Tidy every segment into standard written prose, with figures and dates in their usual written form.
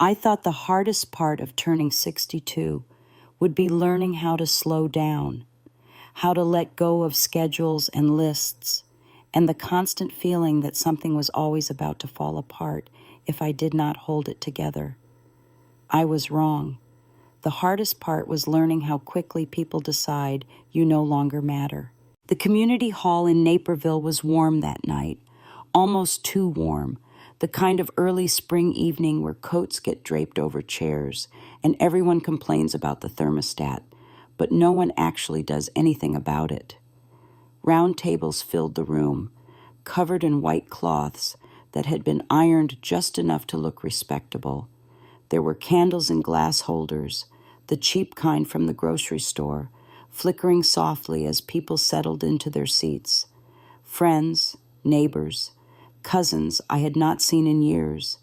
I thought the hardest part of turning 62 would be learning how to slow down, how to let go of schedules and lists, and the constant feeling that something was always about to fall apart if I did not hold it together. I was wrong. The hardest part was learning how quickly people decide you no longer matter. The community hall in Naperville was warm that night, almost too warm, the kind of early spring evening where coats get draped over chairs and everyone complains about the thermostat, but no one actually does anything about it. Round tables filled the room, covered in white cloths that had been ironed just enough to look respectable. There were candles in glass holders, the cheap kind from the grocery store, flickering softly as people settled into their seats. Friends, neighbors, cousins I had not seen in years,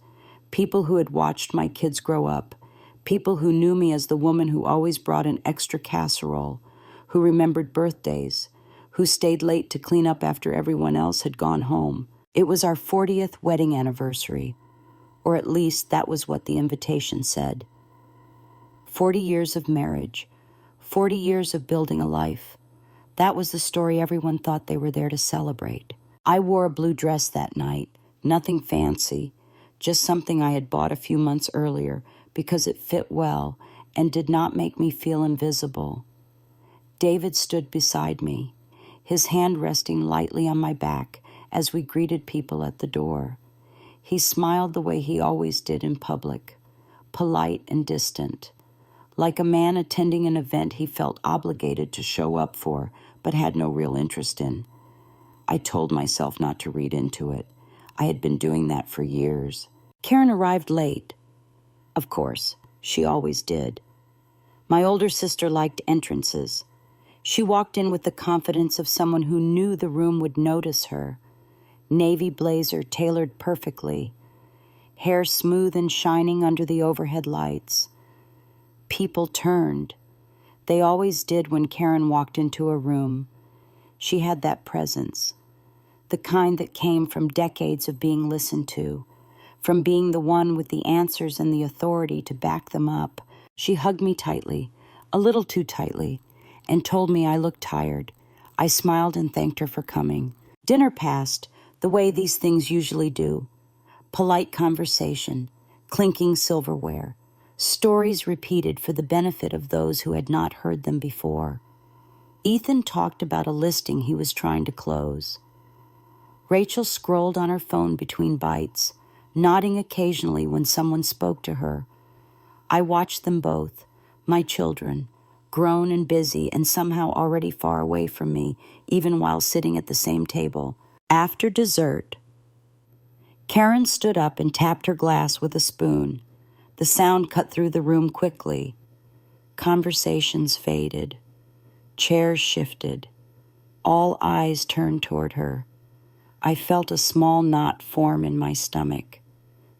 people who had watched my kids grow up, people who knew me as the woman who always brought an extra casserole, who remembered birthdays, who stayed late to clean up after everyone else had gone home. It was our 40th wedding anniversary, or at least that was what the invitation said. 40 years of marriage, 40 years of building a life. That was the story everyone thought they were there to celebrate. I wore a blue dress that night, nothing fancy, just something I had bought a few months earlier because it fit well and did not make me feel invisible. David stood beside me, his hand resting lightly on my back as we greeted people at the door. He smiled the way he always did in public, polite and distant, like a man attending an event he felt obligated to show up for but had no real interest in. I told myself not to read into it. I had been doing that for years. Karen arrived late. Of course, she always did. My older sister liked entrances. She walked in with the confidence of someone who knew the room would notice her. Navy blazer tailored perfectly, hair smooth and shining under the overhead lights. People turned. They always did when Karen walked into a room. She had that presence, the kind that came from decades of being listened to, from being the one with the answers and the authority to back them up. She hugged me tightly, a little too tightly, and told me I looked tired. I smiled and thanked her for coming. Dinner passed the way these things usually do. Polite conversation, clinking silverware, stories repeated for the benefit of those who had not heard them before. Ethan talked about a listing he was trying to close. Rachel scrolled on her phone between bites, nodding occasionally when someone spoke to her. I watched them both, my children, grown and busy and somehow already far away from me, even while sitting at the same table. After dessert, Karen stood up and tapped her glass with a spoon. The sound cut through the room quickly. Conversations faded. Chairs shifted. All eyes turned toward her. I felt a small knot form in my stomach,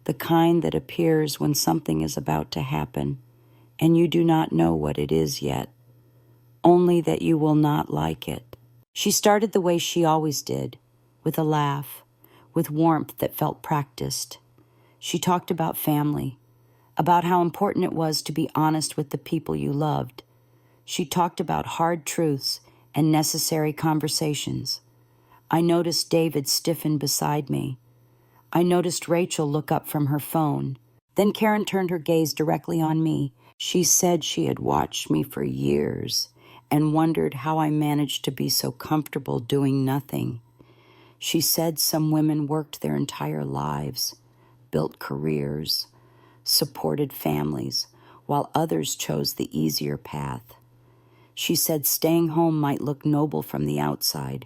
the kind that appears when something is about to happen, and you do not know what it is yet, only that you will not like it. She started the way she always did, with a laugh, with warmth that felt practiced. She talked about family, about how important it was to be honest with the people you loved. She talked about hard truths and necessary conversations. I noticed David stiffen beside me. I noticed Rachel look up from her phone. Then Karen turned her gaze directly on me. She said she had watched me for years and wondered how I managed to be so comfortable doing nothing. She said some women worked their entire lives, built careers, supported families, while others chose the easier path. She said staying home might look noble from the outside,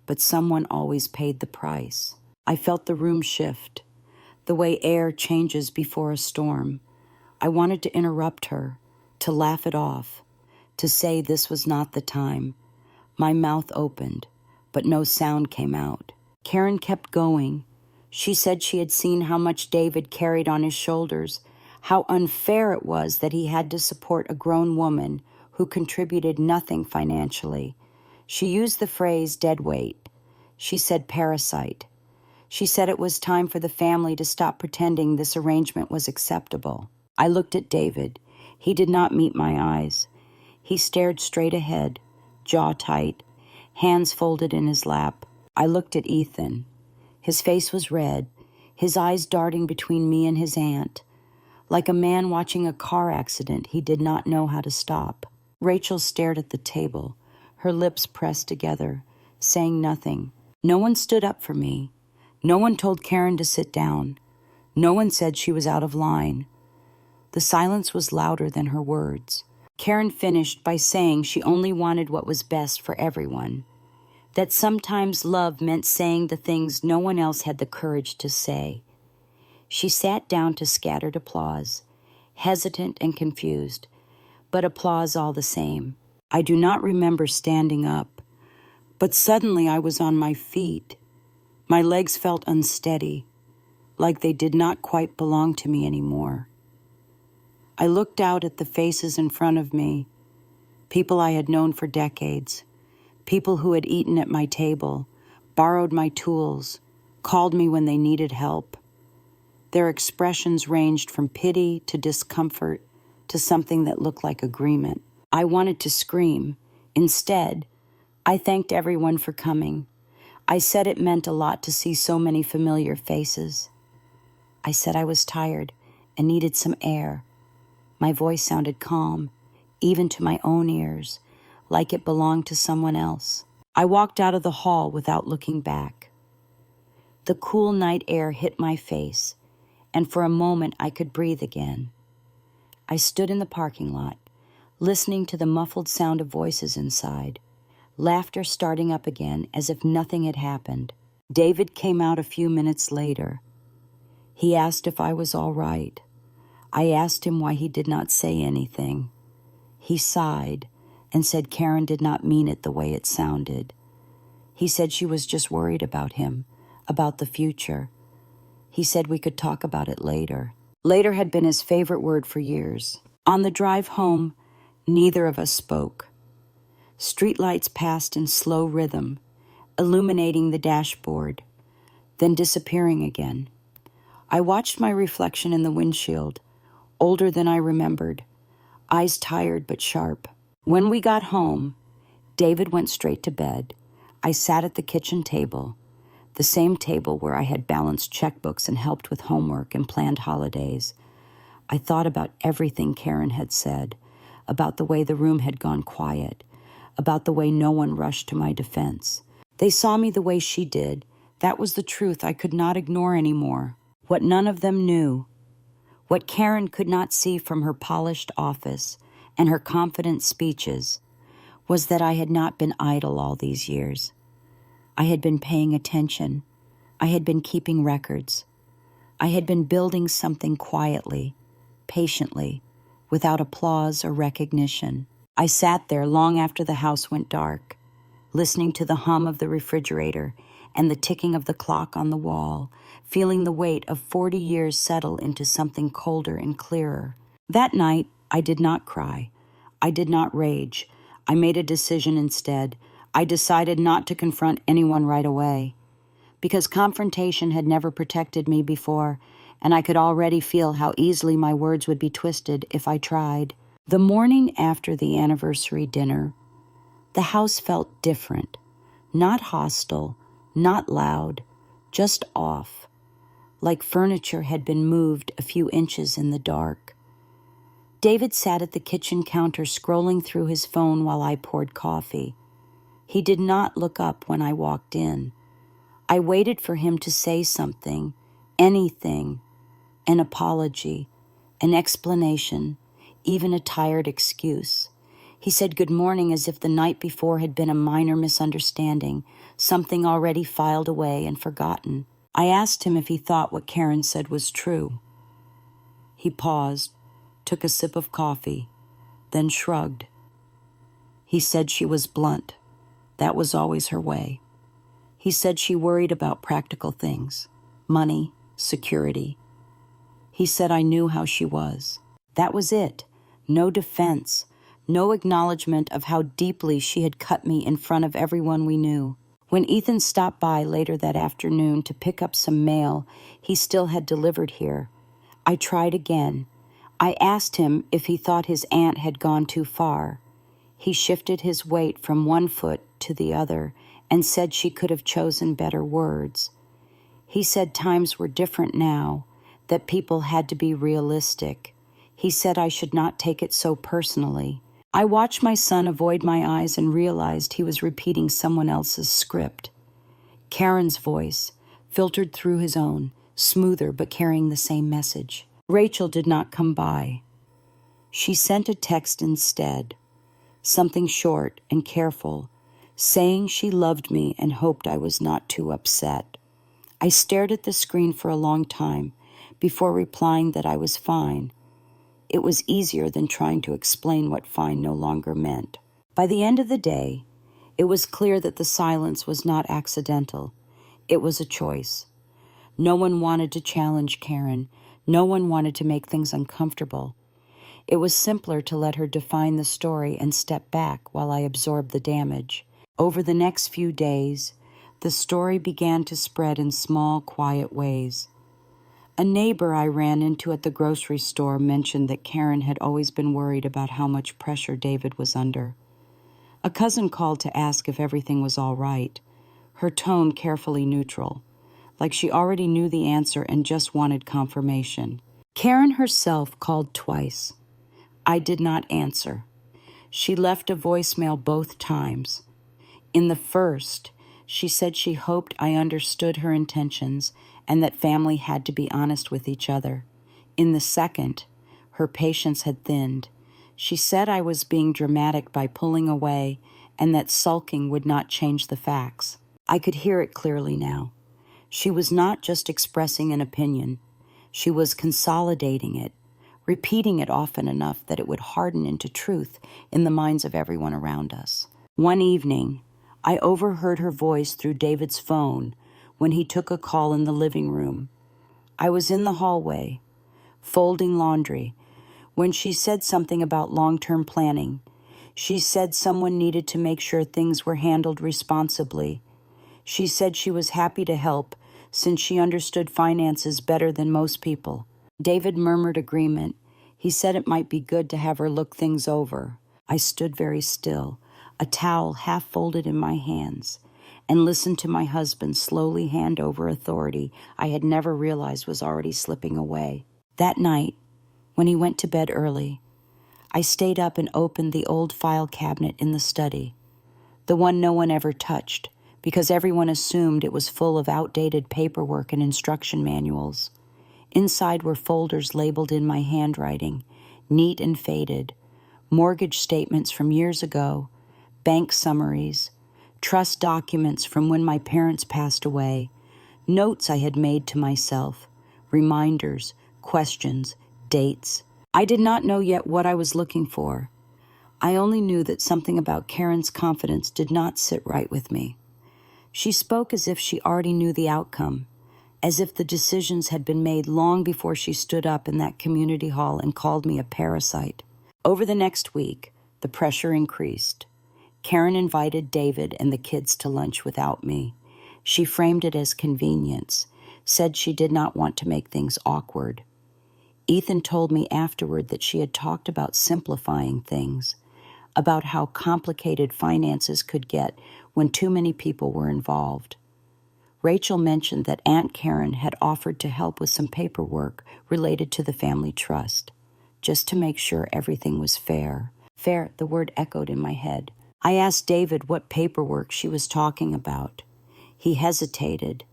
but someone always paid the price. I felt the room shift, the way air changes before a storm. I wanted to interrupt her, to laugh it off, to say this was not the time. My mouth opened, but no sound came out. Karen kept going. She said she had seen how much David carried on his shoulders, how unfair it was that he had to support a grown woman who contributed nothing financially. She used the phrase dead weight. She said parasite. She said it was time for the family to stop pretending this arrangement was acceptable. I looked at David. He did not meet my eyes. He stared straight ahead, jaw tight, hands folded in his lap. I looked at Ethan. His face was red, his eyes darting between me and his aunt. Like a man watching a car accident, he did not know how to stop. Rachel stared at the table, her lips pressed together, saying nothing. No one stood up for me. No one told Karen to sit down. No one said she was out of line. The silence was louder than her words. Karen finished by saying she only wanted what was best for everyone. That sometimes love meant saying the things no one else had the courage to say. She sat down to scattered applause, hesitant and confused, but applause all the same. I do not remember standing up, but suddenly I was on my feet. My legs felt unsteady, like they did not quite belong to me anymore. I looked out at the faces in front of me, people I had known for decades, people who had eaten at my table, borrowed my tools, called me when they needed help. Their expressions ranged from pity to discomfort to something that looked like agreement. I wanted to scream. Instead, I thanked everyone for coming. I said it meant a lot to see so many familiar faces. I said I was tired and needed some air. My voice sounded calm, even to my own ears, like it belonged to someone else. I walked out of the hall without looking back. The cool night air hit my face, and for a moment I could breathe again. I stood in the parking lot, listening to the muffled sound of voices inside, laughter starting up again as if nothing had happened. David came out a few minutes later. He asked if I was all right. I asked him why he did not say anything. He sighed and said Karen did not mean it the way it sounded. He said she was just worried about him, about the future. He said we could talk about it later. Later had been his favorite word for years. On the drive home, neither of us spoke. Streetlights passed in slow rhythm, illuminating the dashboard, then disappearing again. I watched my reflection in the windshield, older than I remembered, eyes tired but sharp. When we got home, David went straight to bed. I sat at the kitchen table, the same table where I had balanced checkbooks and helped with homework and planned holidays. I thought about everything Karen had said, about the way the room had gone quiet, about the way no one rushed to my defense. They saw me the way she did. That was the truth I could not ignore anymore. What none of them knew, what Karen could not see from her polished office and her confident speeches, was that I had not been idle all these years. I had been paying attention. I had been keeping records. I had been building something quietly, patiently, without applause or recognition. I sat there long after the house went dark, listening to the hum of the refrigerator and the ticking of the clock on the wall, feeling the weight of 40 years settle into something colder and clearer. That night, I did not cry. I did not rage. I made a decision instead. I decided not to confront anyone right away, because confrontation had never protected me before, and I could already feel how easily my words would be twisted if I tried. The morning after the anniversary dinner, the house felt different, not hostile, not loud, just off, like furniture had been moved a few inches in the dark. David sat at the kitchen counter scrolling through his phone while I poured coffee. He did not look up when I walked in. I waited for him to say something, anything, an apology, an explanation, even a tired excuse. He said good morning as if the night before had been a minor misunderstanding, something already filed away and forgotten. I asked him if he thought what Karen said was true. He paused, took a sip of coffee, then shrugged. He said she was blunt. That was always her way. He said she worried about practical things, money, security. He said I knew how she was. That was it. No defense, no acknowledgement of how deeply she had cut me in front of everyone we knew. When Ethan stopped by later that afternoon to pick up some mail he still had delivered here, I tried again. I asked him if he thought his aunt had gone too far. He shifted his weight from one foot to the other and said she could have chosen better words. He said times were different now, that people had to be realistic. He said I should not take it so personally. I watched my son avoid my eyes and realized he was repeating someone else's script. Karen's voice, filtered through his own, smoother but carrying the same message. Rachel did not come by. She sent a text instead, something short and careful, saying she loved me and hoped I was not too upset. I stared at the screen for a long time before replying that I was fine. It was easier than trying to explain what fine no longer meant. By the end of the day, it was clear that the silence was not accidental. It was a choice. No one wanted to challenge Karen. No one wanted to make things uncomfortable. It was simpler to let her define the story and step back while I absorbed the damage. Over the next few days, the story began to spread in small, quiet ways. A neighbor I ran into at the grocery store mentioned that Karen had always been worried about how much pressure David was under. A cousin called to ask if everything was all right, her tone carefully neutral, like she already knew the answer and just wanted confirmation. Karen herself called twice. I did not answer. She left a voicemail both times. In the first, she said she hoped I understood her intentions and that family had to be honest with each other. In the second, her patience had thinned. She said I was being dramatic by pulling away and that sulking would not change the facts. I could hear it clearly now. She was not just expressing an opinion. She was consolidating it, repeating it often enough that it would harden into truth in the minds of everyone around us. One evening, I overheard her voice through David's phone when he took a call in the living room. I was in the hallway, folding laundry, when she said something about long-term planning. She said someone needed to make sure things were handled responsibly. She said she was happy to help since she understood finances better than most people. David murmured agreement. He said it might be good to have her look things over. I stood very still, a towel half folded in my hands, and listened to my husband slowly hand over authority I had never realized was already slipping away. That night, when he went to bed early, I stayed up and opened the old file cabinet in the study, the one no one ever touched, because everyone assumed it was full of outdated paperwork and instruction manuals. Inside were folders labeled in my handwriting, neat and faded, mortgage statements from years ago, bank summaries, trust documents from when my parents passed away, notes I had made to myself, reminders, questions, dates. I did not know yet what I was looking for. I only knew that something about Karen's confidence did not sit right with me. She spoke as if she already knew the outcome, as if the decisions had been made long before she stood up in that community hall and called me a parasite. Over the next week, the pressure increased. Karen invited David and the kids to lunch without me. She framed it as convenience, said she did not want to make things awkward. Ethan told me afterward that she had talked about simplifying things, about how complicated finances could get when too many people were involved. Rachel mentioned that Aunt Karen had offered to help with some paperwork related to the family trust, just to make sure everything was fair. Fair, the word echoed in my head. I asked David what paperwork she was talking about. He hesitated,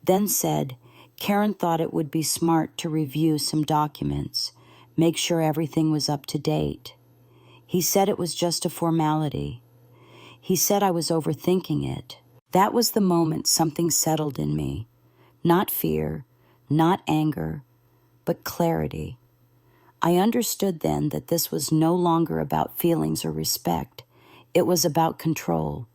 then said Karen thought it would be smart to review some documents, make sure everything was up to date. He said it was just a formality. He said I was overthinking it. That was the moment something settled in me. Not fear, not anger, but clarity. I understood then that this was no longer about feelings or respect. It was about control,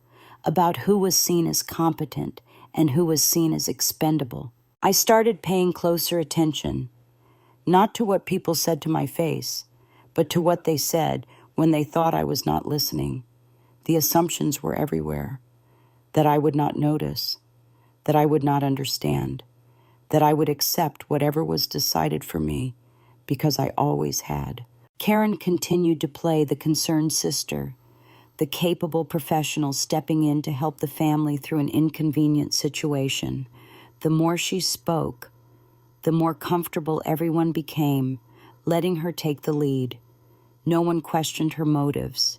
about who was seen as competent and who was seen as expendable. I started paying closer attention, not to what people said to my face, but to what they said when they thought I was not listening. The assumptions were everywhere. that I would not notice, that I would not understand, that I would accept whatever was decided for me because I always had. Karen continued to play the concerned sister, the capable professional stepping in to help the family through an inconvenient situation. The more she spoke, the more comfortable everyone became, letting her take the lead. No one questioned her motives.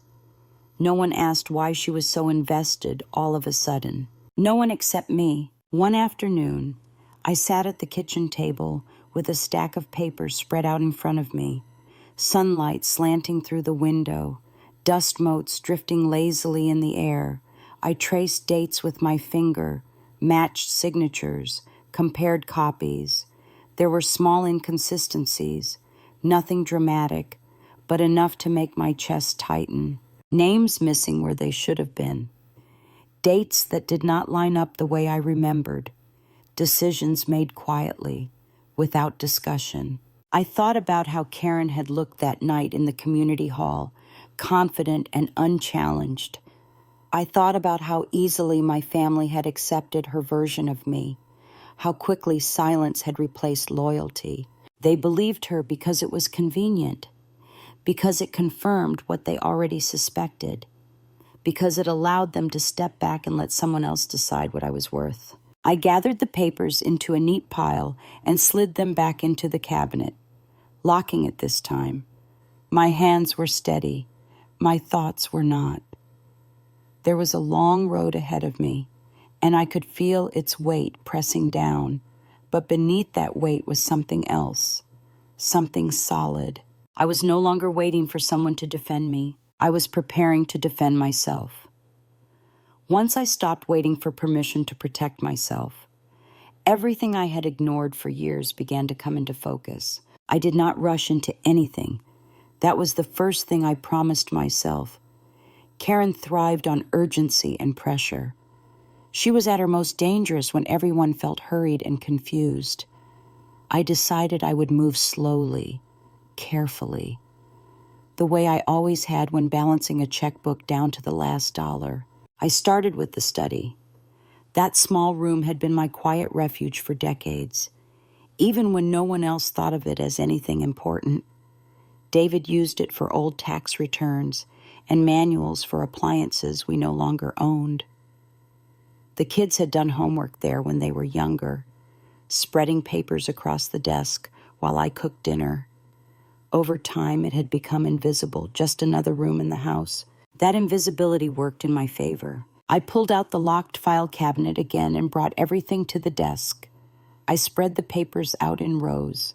No one asked why she was so invested all of a sudden. No one except me. One afternoon, I sat at the kitchen table with a stack of papers spread out in front of me, sunlight slanting through the window, dust motes drifting lazily in the air. I traced dates with my finger, matched signatures, compared copies. There were small inconsistencies, nothing dramatic, but enough to make my chest tighten. Names missing where they should have been. Dates that did not line up the way I remembered. Decisions made quietly, without discussion. I thought about how Karen had looked that night in the community hall, confident and unchallenged. I thought about how easily my family had accepted her version of me, how quickly silence had replaced loyalty. They believed her because it was convenient, because it confirmed what they already suspected, because it allowed them to step back and let someone else decide what I was worth. I gathered the papers into a neat pile and slid them back into the cabinet, locking it this time. My hands were steady. My thoughts were not. There was a long road ahead of me, and I could feel its weight pressing down, but beneath that weight was something else, something solid. I was no longer waiting for someone to defend me. I was preparing to defend myself. Once I stopped waiting for permission to protect myself, everything I had ignored for years began to come into focus. I did not rush into anything. That was the first thing I promised myself. Karen thrived on urgency and pressure. She was at her most dangerous when everyone felt hurried and confused. I decided I would move slowly, carefully, the way I always had when balancing a checkbook down to the last dollar. I started with the study. That small room had been my quiet refuge for decades, even when no one else thought of it as anything important. David used it for old tax returns and manuals for appliances we no longer owned. The kids had done homework there when they were younger, spreading papers across the desk while I cooked dinner. Over time, it had become invisible, just another room in the house. That invisibility worked in my favor. I pulled out the locked file cabinet again and brought everything to the desk. I spread the papers out in rows,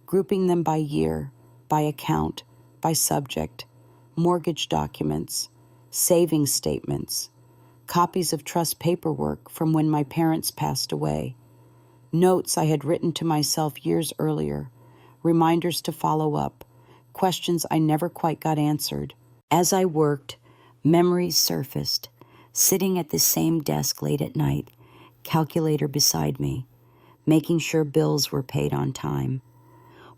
grouping them by year, by account, by subject, mortgage documents, savings statements, copies of trust paperwork from when my parents passed away, notes I had written to myself years earlier, reminders to follow up, questions I never quite got answered. As I worked, memories surfaced, sitting at the same desk late at night, calculator beside me, making sure bills were paid on time,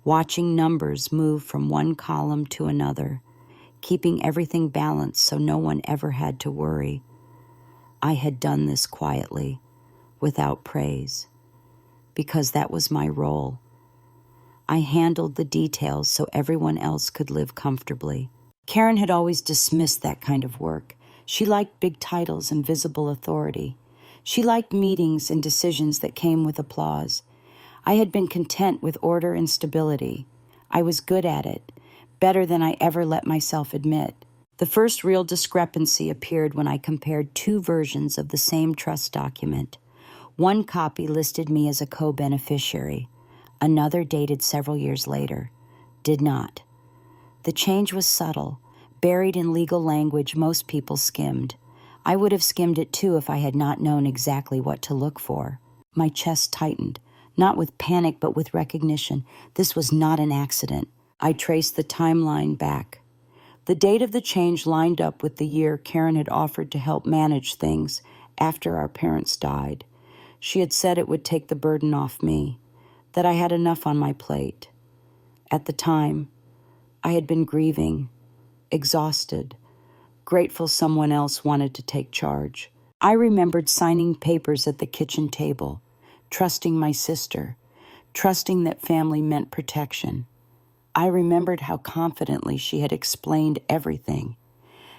watching numbers move from one column to another, keeping everything balanced so no one ever had to worry. I had done this quietly, without praise, because that was my role. I handled the details so everyone else could live comfortably. Karen had always dismissed that kind of work. She liked big titles and visible authority. She liked meetings and decisions that came with applause. I had been content with order and stability. I was good at it, better than I ever let myself admit. The first real discrepancy appeared when I compared two versions of the same trust document. One copy listed me as a co-beneficiary. Another, dated several years later, did not. The change was subtle, buried in legal language most people skimmed. I would have skimmed it too if I had not known exactly what to look for. My chest tightened, not with panic but with recognition. This was not an accident. I traced the timeline back. The date of the change lined up with the year Karen had offered to help manage things after our parents died. She had said it would take the burden off me, that I had enough on my plate. At the time, I had been grieving, exhausted, grateful someone else wanted to take charge. I remembered signing papers at the kitchen table, trusting my sister, trusting that family meant protection. I remembered how confidently she had explained everything,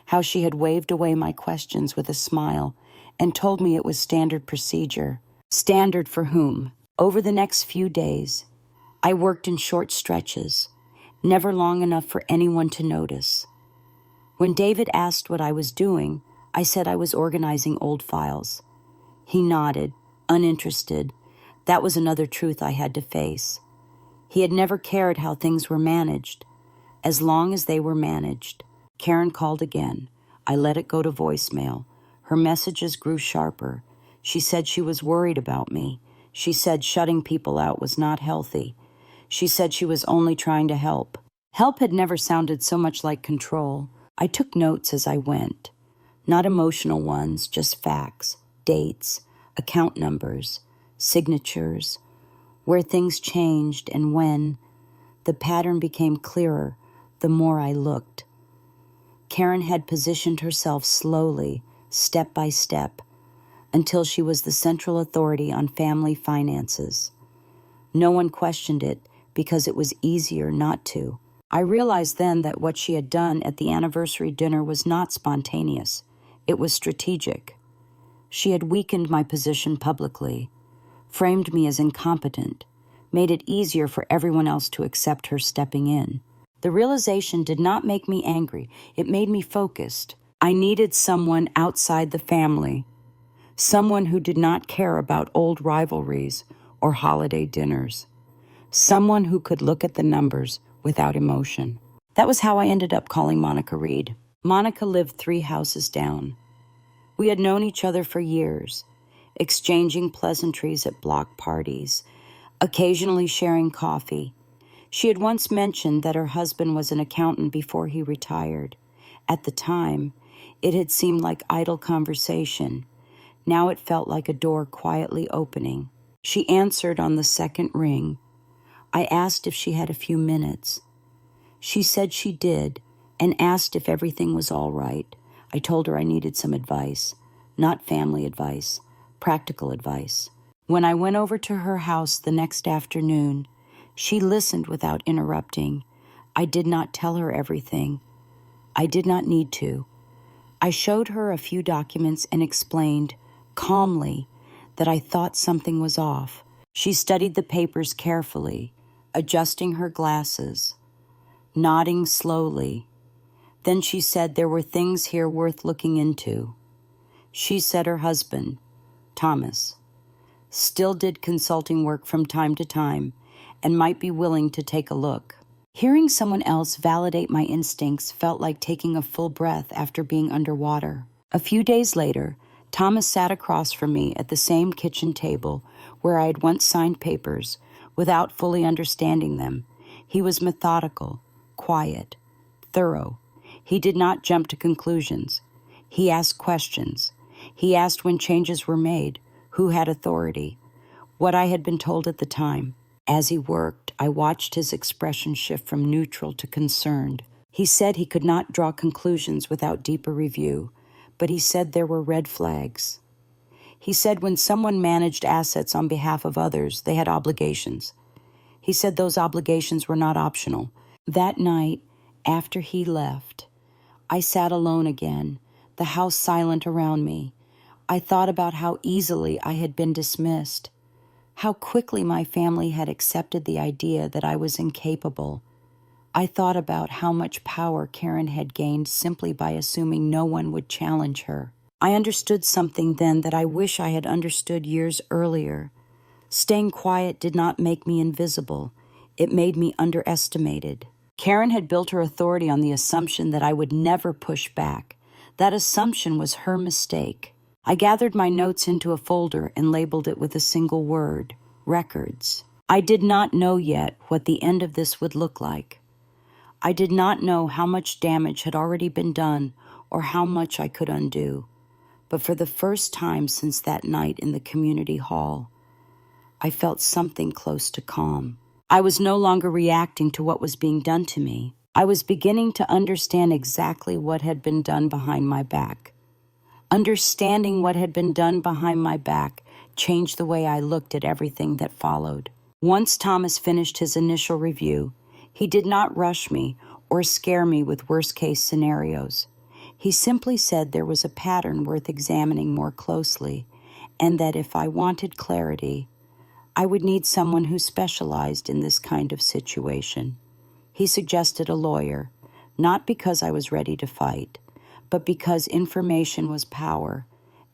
how she had waved away my questions with a smile and told me it was standard procedure. Standard for whom? Over the next few days, I worked in short stretches, never long enough for anyone to notice. When David asked what I was doing, I said I was organizing old files. He nodded, uninterested. That was another truth I had to face. He had never cared how things were managed, as long as they were managed. Karen called again. I let it go to voicemail. Her messages grew sharper. She said she was worried about me. She said shutting people out was not healthy. She said she was only trying to help. Help had never sounded so much like control. I took notes as I went. Not emotional ones, just facts, dates, account numbers, signatures, where things changed and when. The pattern became clearer the more I looked. Karen had positioned herself slowly, step by step, until she was the central authority on family finances. No one questioned it because it was easier not to. I realized then that what she had done at the anniversary dinner was not spontaneous. It was strategic. She had weakened my position publicly, framed me as incompetent, made it easier for everyone else to accept her stepping in. The realization did not make me angry. It made me focused. I needed someone outside the family, someone who did not care about old rivalries or holiday dinners, someone who could look at the numbers without emotion. That was how I ended up calling Monica Reed. Monica lived 3 houses down. We had known each other for years, exchanging pleasantries at block parties, occasionally sharing coffee. She had once mentioned that her husband was an accountant before he retired. At the time, it had seemed like idle conversation. Now it felt like a door quietly opening. She answered on the second ring. I asked if she had a few minutes. She said she did and asked if everything was all right. I told her I needed some advice, not family advice, practical advice. When I went over to her house the next afternoon, she listened without interrupting. I did not tell her everything. I did not need to. I showed her a few documents and explained, calmly, that I thought something was off. She studied the papers carefully, adjusting her glasses, nodding slowly. Then she said there were things here worth looking into. She said her husband, Thomas, still did consulting work from time to time and might be willing to take a look. Hearing someone else validate my instincts felt like taking a full breath after being underwater. A few days later, Thomas sat across from me at the same kitchen table where I had once signed papers without fully understanding them. He was methodical, quiet, thorough. He did not jump to conclusions. He asked questions. He asked when changes were made, who had authority, what I had been told at the time. As he worked, I watched his expression shift from neutral to concerned. He said he could not draw conclusions without deeper review, but he said there were red flags. He said when someone managed assets on behalf of others, they had obligations. He said those obligations were not optional. That night, after he left, I sat alone again, the house silent around me. I thought about how easily I had been dismissed, how quickly my family had accepted the idea that I was incapable. I thought about how much power Karen had gained simply by assuming no one would challenge her. I understood something then that I wish I had understood years earlier. Staying quiet did not make me invisible. It made me underestimated. Karen had built her authority on the assumption that I would never push back. That assumption was her mistake. I gathered my notes into a folder and labeled it with a single word, records. I did not know yet what the end of this would look like. I did not know how much damage had already been done or how much I could undo. But for the first time since that night in the community hall, I felt something close to calm. I was no longer reacting to what was being done to me. I was beginning to understand exactly what had been done behind my back. Understanding what had been done behind my back changed the way I looked at everything that followed. Once Thomas finished his initial review, he did not rush me or scare me with worst-case scenarios. He simply said there was a pattern worth examining more closely, and that if I wanted clarity, I would need someone who specialized in this kind of situation. He suggested a lawyer, not because I was ready to fight, but because information was power,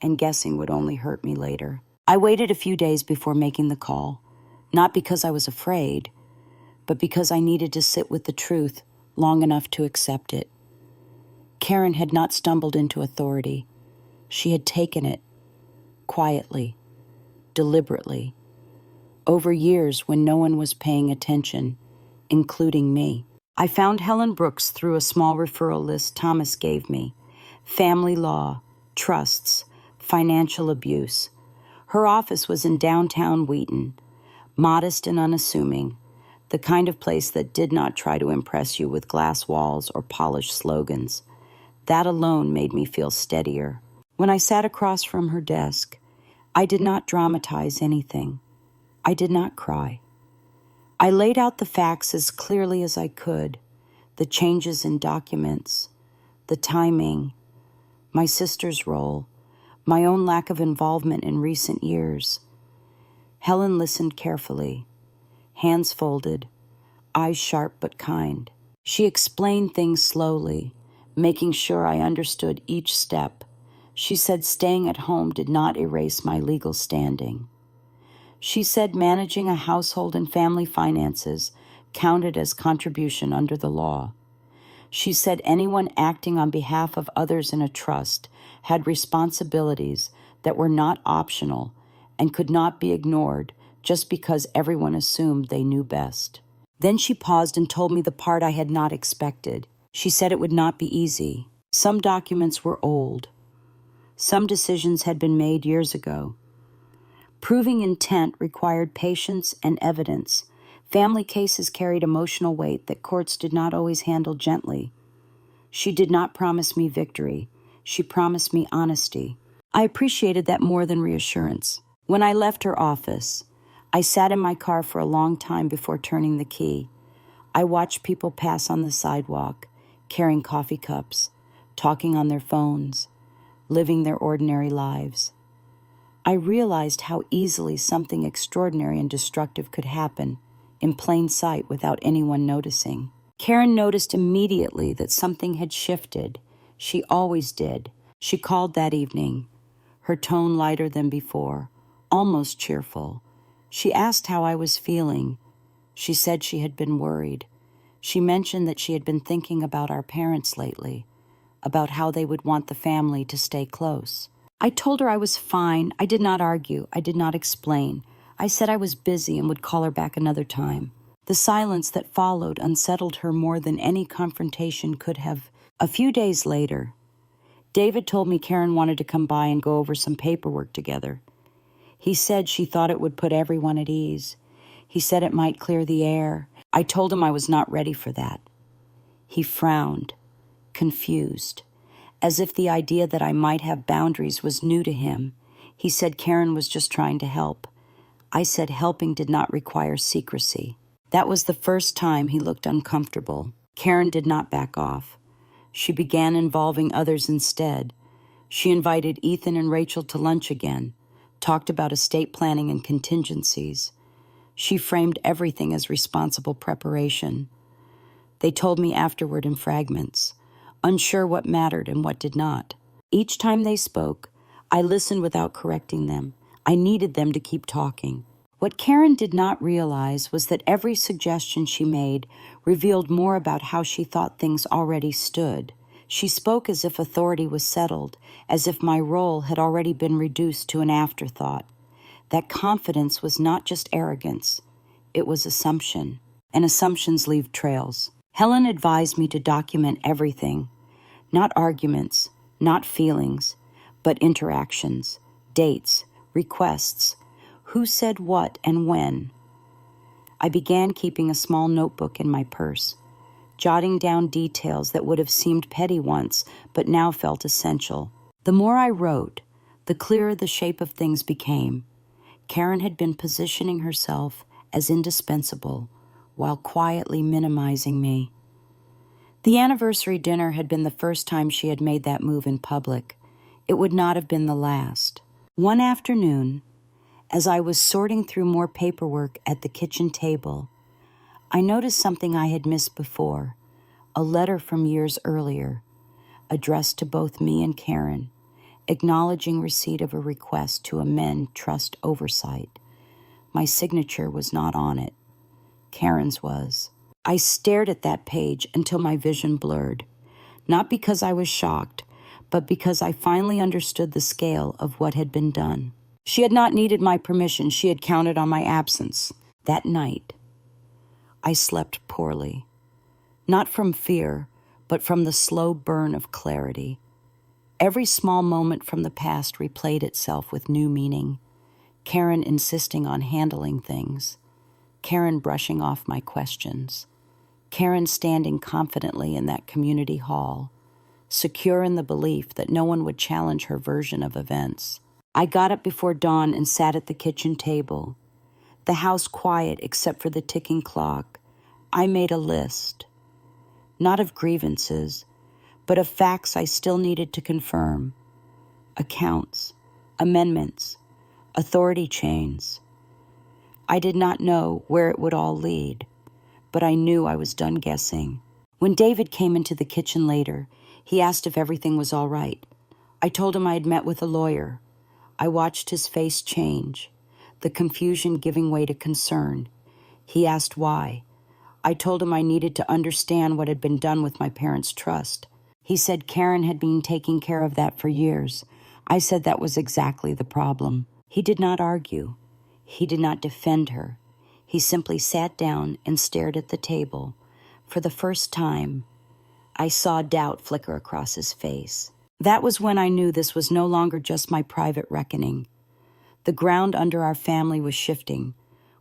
and guessing would only hurt me later. I waited a few days before making the call, not because I was afraid, but because I needed to sit with the truth long enough to accept it. Karen had not stumbled into authority. She had taken it, quietly, deliberately, over years when no one was paying attention, including me. I found Helen Brooks through a small referral list Thomas gave me. Family law, trusts, financial abuse. Her office was in downtown Wheaton, modest and unassuming, the kind of place that did not try to impress you with glass walls or polished slogans. That alone made me feel steadier. When I sat across from her desk, I did not dramatize anything. I did not cry. I laid out the facts as clearly as I could, the changes in documents, the timing, my sister's role, my own lack of involvement in recent years. Helen listened carefully, hands folded, eyes sharp but kind. She explained things slowly, making sure I understood each step. She said staying at home did not erase my legal standing. She said managing a household and family finances counted as contribution under the law. She said anyone acting on behalf of others in a trust had responsibilities that were not optional and could not be ignored just because everyone assumed they knew best. Then she paused and told me the part I had not expected. She said it would not be easy. Some documents were old. Some decisions had been made years ago. Proving intent required patience and evidence. Family cases carried emotional weight that courts did not always handle gently. She did not promise me victory. She promised me honesty. I appreciated that more than reassurance. When I left her office, I sat in my car for a long time before turning the key. I watched people pass on the sidewalk, carrying coffee cups, talking on their phones, living their ordinary lives. I realized how easily something extraordinary and destructive could happen in plain sight without anyone noticing. Karen noticed immediately that something had shifted. She always did. She called that evening, her tone lighter than before, almost cheerful. She asked how I was feeling. She said she had been worried. She mentioned that she had been thinking about our parents lately, about how they would want the family to stay close. I told her I was fine. I did not argue. I did not explain. I said I was busy and would call her back another time. The silence that followed unsettled her more than any confrontation could have. A few days later, David told me Karen wanted to come by and go over some paperwork together. He said she thought it would put everyone at ease. He said it might clear the air. I told him I was not ready for that. He frowned, confused, as if the idea that I might have boundaries was new to him. He said Karen was just trying to help. I said helping did not require secrecy. That was the first time he looked uncomfortable. Karen did not back off. She began involving others instead. She invited Ethan and Rachel to lunch again, talked about estate planning and contingencies. She framed everything as responsible preparation. They told me afterward in fragments, unsure what mattered and what did not. Each time they spoke, I listened without correcting them. I needed them to keep talking. What Karen did not realize was that every suggestion she made revealed more about how she thought things already stood. She spoke as if authority was settled, as if my role had already been reduced to an afterthought. That confidence was not just arrogance, it was assumption, and assumptions leave trails. Helen advised me to document everything, not arguments, not feelings, but interactions, dates, requests, who said what and when. I began keeping a small notebook in my purse, jotting down details that would have seemed petty once, but now felt essential. The more I wrote, the clearer the shape of things became. Karen had been positioning herself as indispensable while quietly minimizing me. The anniversary dinner had been the first time she had made that move in public. It would not have been the last. One afternoon, as I was sorting through more paperwork at the kitchen table, I noticed something I had missed before, a letter from years earlier, addressed to both me and Karen, acknowledging receipt of a request to amend trust oversight. My signature was not on it. Karen's was. I stared at that page until my vision blurred, not because I was shocked, but because I finally understood the scale of what had been done. She had not needed my permission. She had counted on my absence. That night, I slept poorly, not from fear, but from the slow burn of clarity. Every small moment from the past replayed itself with new meaning. Karen insisting on handling things. Karen brushing off my questions. Karen standing confidently in that community hall, secure in the belief that no one would challenge her version of events. I got up before dawn and sat at the kitchen table. The house quiet except for the ticking clock. I made a list, not of grievances, but of facts I still needed to confirm. Accounts, amendments, authority chains. I did not know where it would all lead, but I knew I was done guessing. When David came into the kitchen later, he asked if everything was all right. I told him I had met with a lawyer. I watched his face change, the confusion giving way to concern. He asked why. I told him I needed to understand what had been done with my parents' trust. He said Karen had been taking care of that for years. I said that was exactly the problem. He did not argue. He did not defend her. He simply sat down and stared at the table. For the first time, I saw doubt flicker across his face. That was when I knew this was no longer just my private reckoning. The ground under our family was shifting,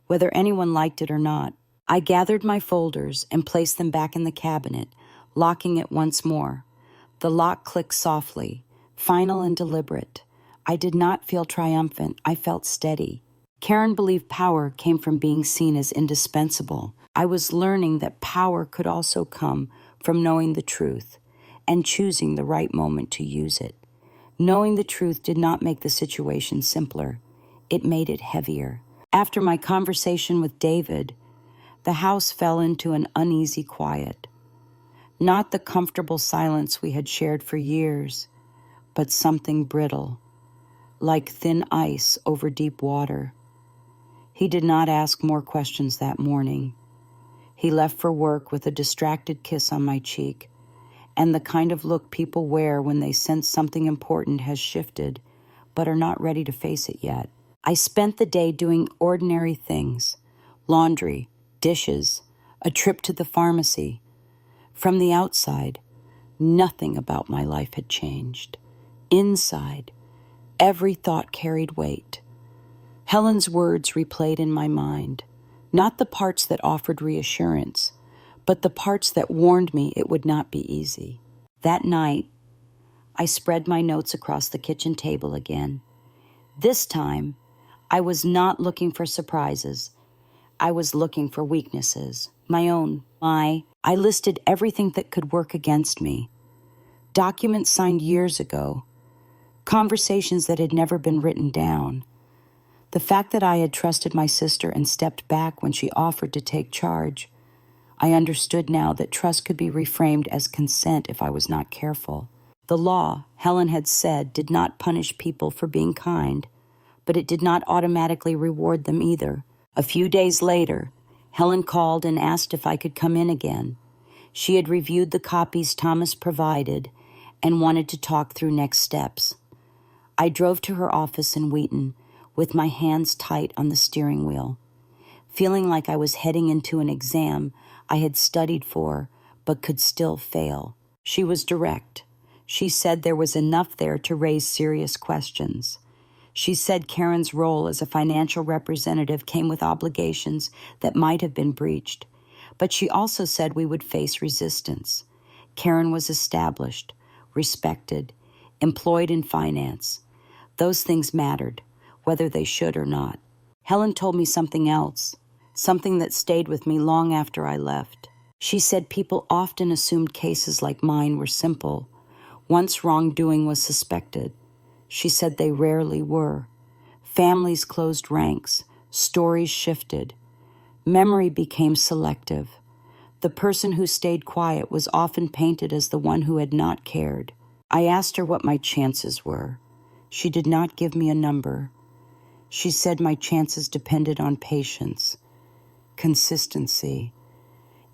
whether anyone liked it or not. I gathered my folders and placed them back in the cabinet, locking it once more. The lock clicked softly, final and deliberate. I did not feel triumphant. I felt steady. Karen believed power came from being seen as indispensable. I was learning that power could also come from knowing the truth and choosing the right moment to use it. Knowing the truth did not make the situation simpler. It made it heavier. After my conversation with David, the house fell into an uneasy quiet. Not the comfortable silence we had shared for years, but something brittle, like thin ice over deep water. He did not ask more questions that morning. He left for work with a distracted kiss on my cheek, and the kind of look people wear when they sense something important has shifted, but are not ready to face it yet. I spent the day doing ordinary things: laundry, dishes, a trip to the pharmacy. From the outside, nothing about my life had changed. Inside, every thought carried weight. Helen's words replayed in my mind, not the parts that offered reassurance, but the parts that warned me it would not be easy. That night, I spread my notes across the kitchen table again. This time, I was not looking for surprises. I was looking for weaknesses, my own. I listed everything that could work against me. Documents signed years ago. Conversations that had never been written down. The fact that I had trusted my sister and stepped back when she offered to take charge. I understood now that trust could be reframed as consent if I was not careful. The law, Helen had said, did not punish people for being kind, but it did not automatically reward them either. A few days later, Helen called and asked if I could come in again. She had reviewed the copies Thomas provided and wanted to talk through next steps. I drove to her office in Wheaton with my hands tight on the steering wheel, feeling like I was heading into an exam I had studied for but could still fail. She was direct. She said there was enough there to raise serious questions. She said Karen's role as a financial representative came with obligations that might have been breached, but she also said we would face resistance. Karen was established, respected, employed in finance. Those things mattered, whether they should or not. Helen told me something else, something that stayed with me long after I left. She said people often assumed cases like mine were simple. Once wrongdoing was suspected, she said they rarely were. Families closed ranks, stories shifted. Memory became selective. The person who stayed quiet was often painted as the one who had not cared. I asked her what my chances were. She did not give me a number. She said my chances depended on patience, consistency,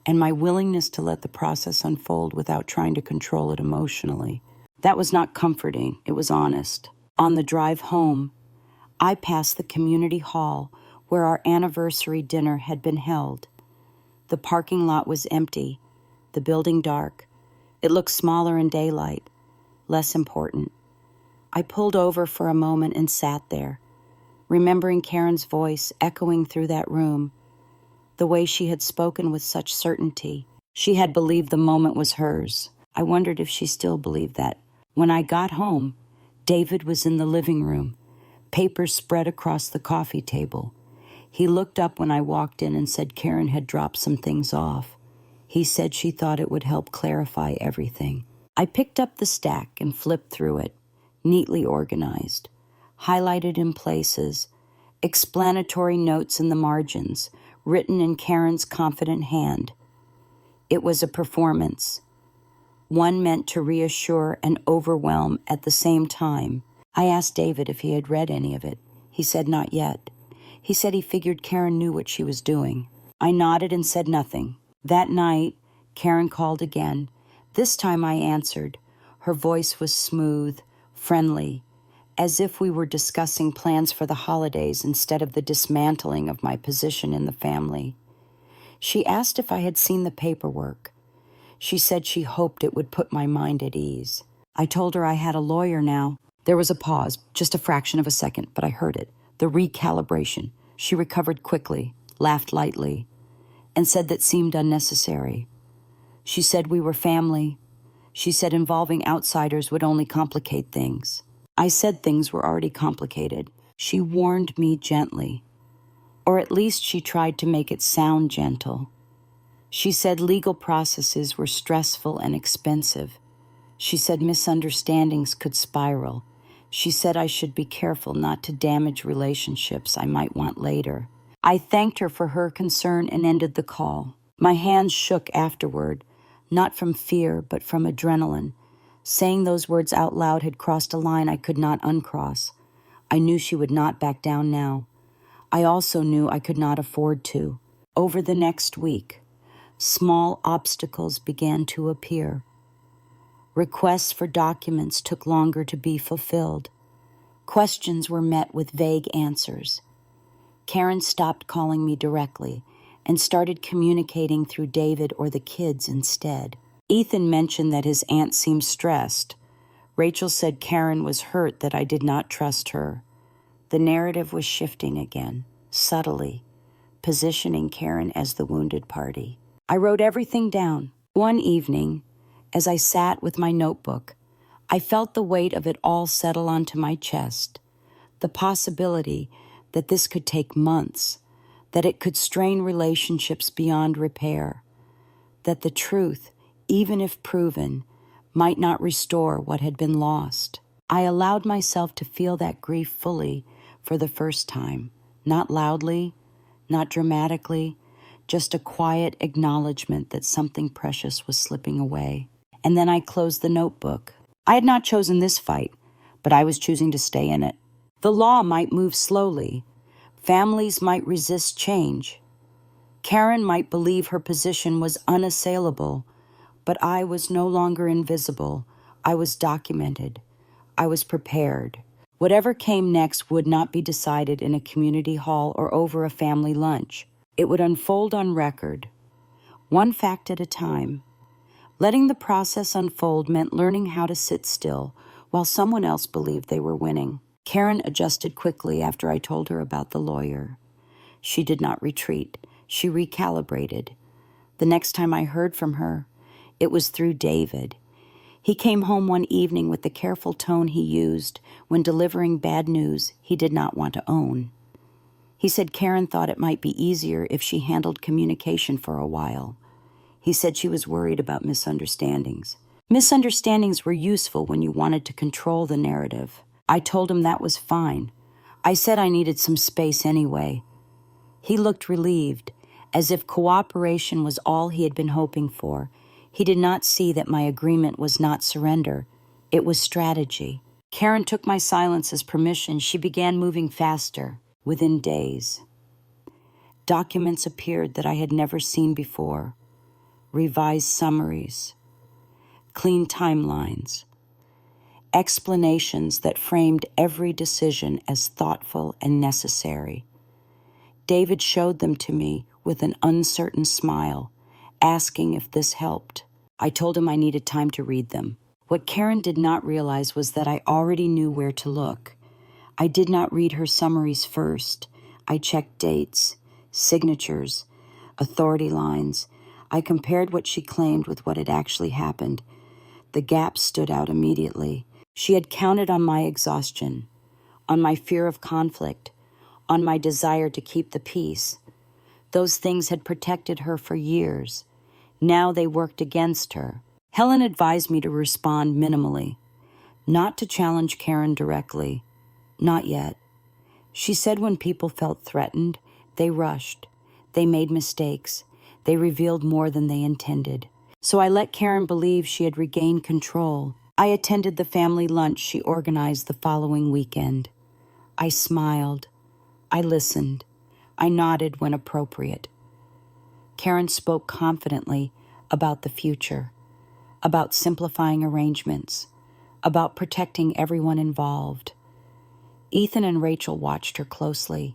and my willingness to let the process unfold without trying to control it emotionally. That was not comforting, it was honest. On the drive home, I passed the community hall where our anniversary dinner had been held. The parking lot was empty, the building dark. It looked smaller in daylight, less important. I pulled over for a moment and sat there, remembering Karen's voice echoing through that room, the way she had spoken with such certainty. She had believed the moment was hers. I wondered if she still believed that. When I got home, David was in the living room, papers spread across the coffee table. He looked up when I walked in and said Karen had dropped some things off. He said she thought it would help clarify everything. I picked up the stack and flipped through it, neatly organized, highlighted in places, explanatory notes in the margins, written in Karen's confident hand. It was a performance, one meant to reassure and overwhelm at the same time. I asked David if he had read any of it. He said not yet. He said he figured Karen knew what she was doing. I nodded and said nothing. That night, Karen called again. This time I answered. Her voice was smooth, friendly, as if we were discussing plans for the holidays instead of the dismantling of my position in the family. She asked if I had seen the paperwork. She said she hoped it would put my mind at ease. I told her I had a lawyer now. There was a pause, just a fraction of a second, but I heard it. The recalibration. She recovered quickly, laughed lightly, and said that seemed unnecessary. She said we were family. She said involving outsiders would only complicate things. I said things were already complicated. She warned me gently, or at least she tried to make it sound gentle. She said legal processes were stressful and expensive. She said misunderstandings could spiral. She said I should be careful not to damage relationships I might want later. I thanked her for her concern and ended the call. My hands shook afterward, not from fear, but from adrenaline. Saying those words out loud had crossed a line I could not uncross. I knew she would not back down now. I also knew I could not afford to. Over the next week, small obstacles began to appear. Requests for documents took longer to be fulfilled. Questions were met with vague answers. Karen stopped calling me directly and started communicating through David or the kids instead. Ethan mentioned that his aunt seemed stressed. Rachel said Karen was hurt that I did not trust her. The narrative was shifting again, subtly, positioning Karen as the wounded party. I wrote everything down. One evening, as I sat with my notebook, I felt the weight of it all settle onto my chest. The possibility that this could take months, that it could strain relationships beyond repair, that the truth, even if proven, might not restore what had been lost. I allowed myself to feel that grief fully for the first time, not loudly, not dramatically, just a quiet acknowledgement that something precious was slipping away. And then I closed the notebook. I had not chosen this fight, but I was choosing to stay in it. The law might move slowly. Families might resist change. Karen might believe her position was unassailable, but I was no longer invisible. I was documented. I was prepared. Whatever came next would not be decided in a community hall or over a family lunch. It would unfold on record, one fact at a time. Letting the process unfold meant learning how to sit still while someone else believed they were winning. Karen adjusted quickly after I told her about the lawyer. She did not retreat. She recalibrated. The next time I heard from her, it was through David. He came home one evening with the careful tone he used when delivering bad news he did not want to own. He said Karen thought it might be easier if she handled communication for a while. He said she was worried about misunderstandings. Misunderstandings were useful when you wanted to control the narrative. I told him that was fine. I said I needed some space anyway. He looked relieved, as if cooperation was all he had been hoping for. He did not see that my agreement was not surrender. It was strategy. Karen took my silence as permission. She began moving faster, within days. Documents appeared that I had never seen before. Revised summaries. Clean timelines. Explanations that framed every decision as thoughtful and necessary. David showed them to me with an uncertain smile, asking if this helped. I told him I needed time to read them. What Karen did not realize was that I already knew where to look. I did not read her summaries first. I checked dates, signatures, authority lines. I compared what she claimed with what had actually happened. The gaps stood out immediately. She had counted on my exhaustion, on my fear of conflict, on my desire to keep the peace. Those things had protected her for years. Now they worked against her. Helen advised me to respond minimally, not to challenge Karen directly. Not yet. She said when people felt threatened, they rushed. They made mistakes. They revealed more than they intended. So I let Karen believe she had regained control. I attended the family lunch she organized the following weekend. I smiled. I listened. I nodded when appropriate. Karen spoke confidently about the future, about simplifying arrangements, about protecting everyone involved. Ethan and Rachel watched her closely,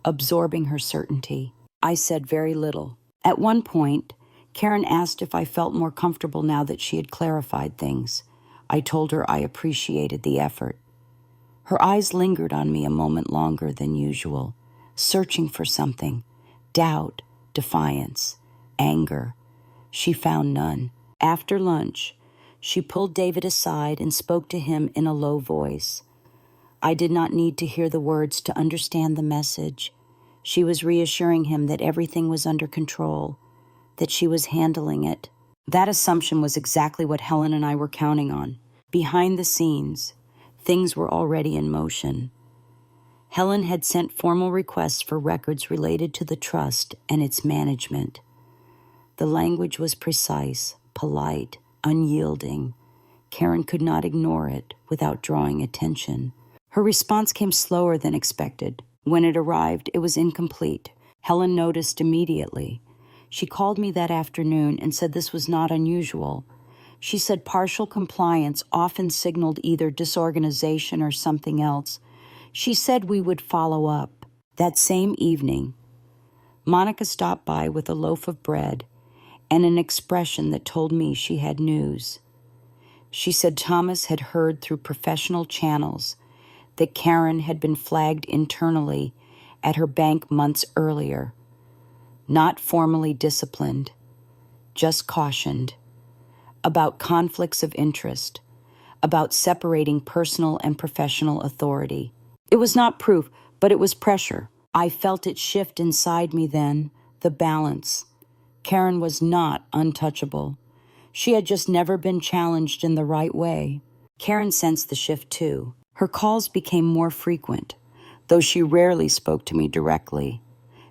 absorbing her certainty. I said very little. At one point, Karen asked if I felt more comfortable now that she had clarified things. I told her I appreciated the effort. Her eyes lingered on me a moment longer than usual, searching for something. Doubt, defiance, anger. She found none. After lunch, she pulled David aside and spoke to him in a low voice. I did not need to hear the words to understand the message. She was reassuring him that everything was under control, that she was handling it. That assumption was exactly what Helen and I were counting on. Behind the scenes, things were already in motion. Helen had sent formal requests for records related to the trust and its management. The language was precise, polite, unyielding. Karen could not ignore it without drawing attention. Her response came slower than expected. When it arrived, it was incomplete. Helen noticed immediately. She called me that afternoon and said this was not unusual. She said partial compliance often signaled either disorganization or something else. She said we would follow up. That same evening, Monica stopped by with a loaf of bread and an expression that told me she had news. She said Thomas had heard through professional channels that Karen had been flagged internally at her bank months earlier. Not formally disciplined, just cautioned, about conflicts of interest, about separating personal and professional authority. It was not proof, but it was pressure. I felt it shift inside me then, the balance. Karen was not untouchable. She had just never been challenged in the right way. Karen sensed the shift too. Her calls became more frequent, though she rarely spoke to me directly.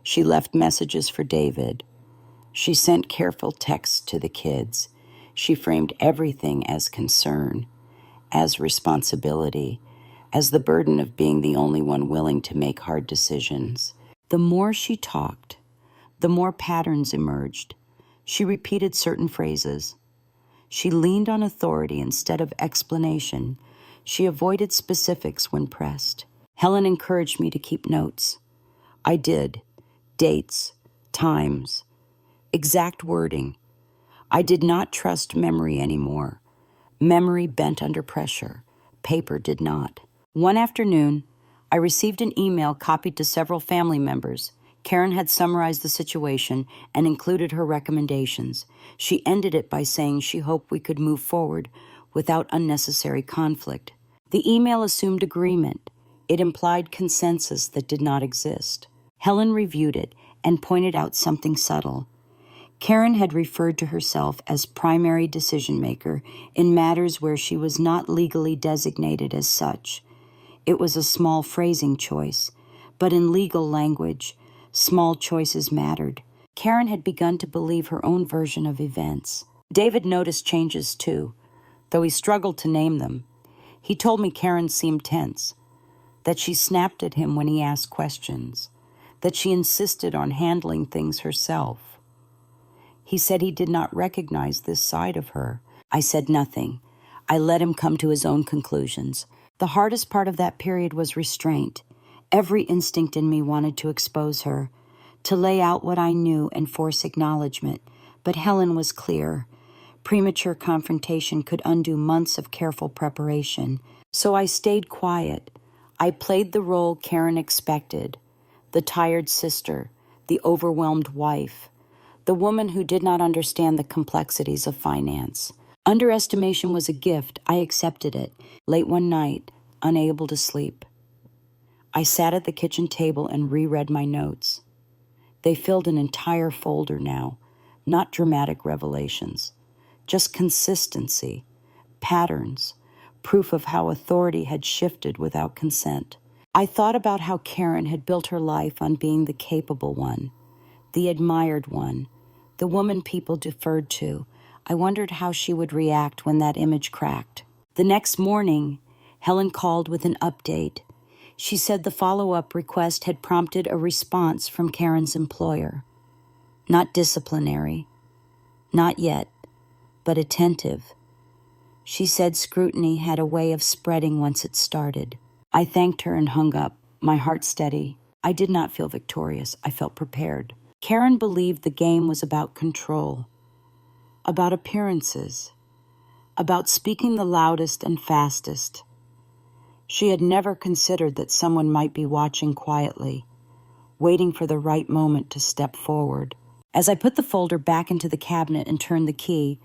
She left messages for David. She sent careful texts to the kids. She framed everything as concern, as responsibility, as the burden of being the only one willing to make hard decisions. The more she talked, the more patterns emerged. She repeated certain phrases. She leaned on authority instead of explanation. She avoided specifics when pressed. Helen encouraged me to keep notes. I did. Dates, times, exact wording. I did not trust memory anymore. Memory bent under pressure. Paper did not. One afternoon, I received an email copied to several family members. Karen had summarized the situation and included her recommendations. She ended it by saying she hoped we could move forward without unnecessary conflict. The email assumed agreement. It implied consensus that did not exist. Helen reviewed it and pointed out something subtle. Karen had referred to herself as primary decision-maker in matters where she was not legally designated as such. It was a small phrasing choice, but in legal language, small choices mattered. Karen had begun to believe her own version of events. David noticed changes too, though he struggled to name them. He told me Karen seemed tense, that she snapped at him when he asked questions, that she insisted on handling things herself. He said he did not recognize this side of her. I said nothing. I let him come to his own conclusions. The hardest part of that period was restraint. Every instinct in me wanted to expose her, to lay out what I knew and force acknowledgement. But Helen was clear. Premature confrontation could undo months of careful preparation. So I stayed quiet. I played the role Karen expected, the tired sister, the overwhelmed wife, the woman who did not understand the complexities of finance. Underestimation was a gift. I accepted it. Late one night, unable to sleep, I sat at the kitchen table and reread my notes. They filled an entire folder now, not dramatic revelations, just consistency, patterns, proof of how authority had shifted without consent. I thought about how Karen had built her life on being the capable one, the admired one, the woman people deferred to. I wondered how she would react when that image cracked. The next morning, Helen called with an update. She said the follow-up request had prompted a response from Karen's employer. Not disciplinary, not yet, but attentive. She said scrutiny had a way of spreading once it started. I thanked her and hung up, my heart steady. I did not feel victorious. I felt prepared. Karen believed the game was about control, about appearances, about speaking the loudest and fastest. She had never considered that someone might be watching quietly, waiting for the right moment to step forward. As I put the folder back into the cabinet and turned the key,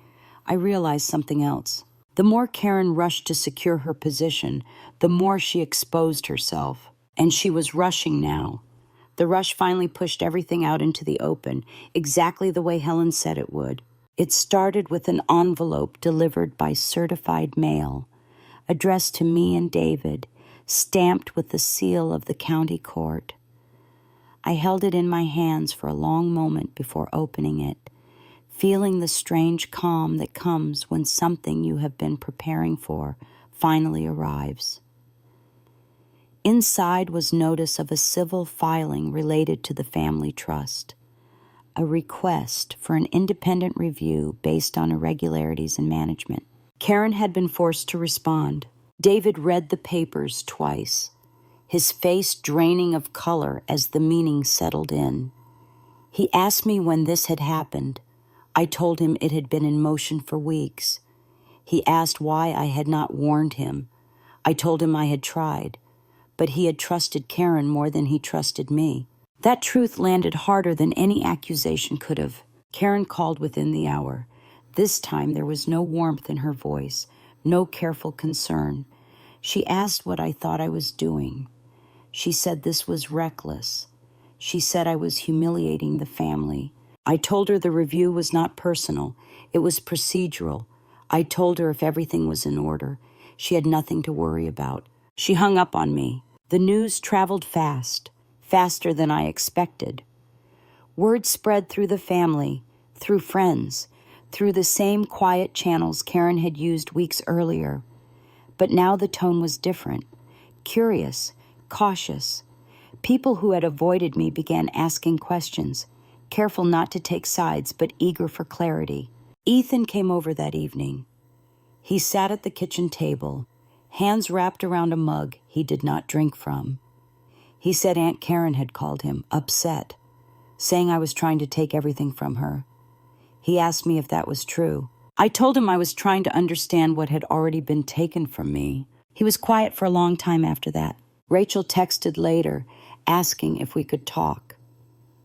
I realized something else. The more Karen rushed to secure her position, the more she exposed herself. And she was rushing now. The rush finally pushed everything out into the open, exactly the way Helen said it would. It started with an envelope delivered by certified mail, addressed to me and David, stamped with the seal of the county court. I held it in my hands for a long moment before opening it, feeling the strange calm that comes when something you have been preparing for finally arrives. Inside was notice of a civil filing related to the family trust, a request for an independent review based on irregularities in management. Karen had been forced to respond. David read the papers twice, his face draining of color as the meaning settled in. He asked me when this had happened. I told him it had been in motion for weeks. He asked why I had not warned him. I told him I had tried, but he had trusted Karen more than he trusted me. That truth landed harder than any accusation could have. Karen called within the hour. This time there was no warmth in her voice, no careful concern. She asked what I thought I was doing. She said this was reckless. She said I was humiliating the family. I told her the review was not personal. It was procedural. I told her if everything was in order, she had nothing to worry about. She hung up on me. The news traveled fast, faster than I expected. Word spread through the family, through friends, through the same quiet channels Karen had used weeks earlier. But now the tone was different, curious, cautious. People who had avoided me began asking questions, careful not to take sides but eager for clarity. Ethan came over that evening. He sat at the kitchen table, hands wrapped around a mug he did not drink from. He said Aunt Karen had called him, upset, saying I was trying to take everything from her. He asked me if that was true. I told him I was trying to understand what had already been taken from me. He was quiet for a long time after that. Rachel texted later, asking if we could talk.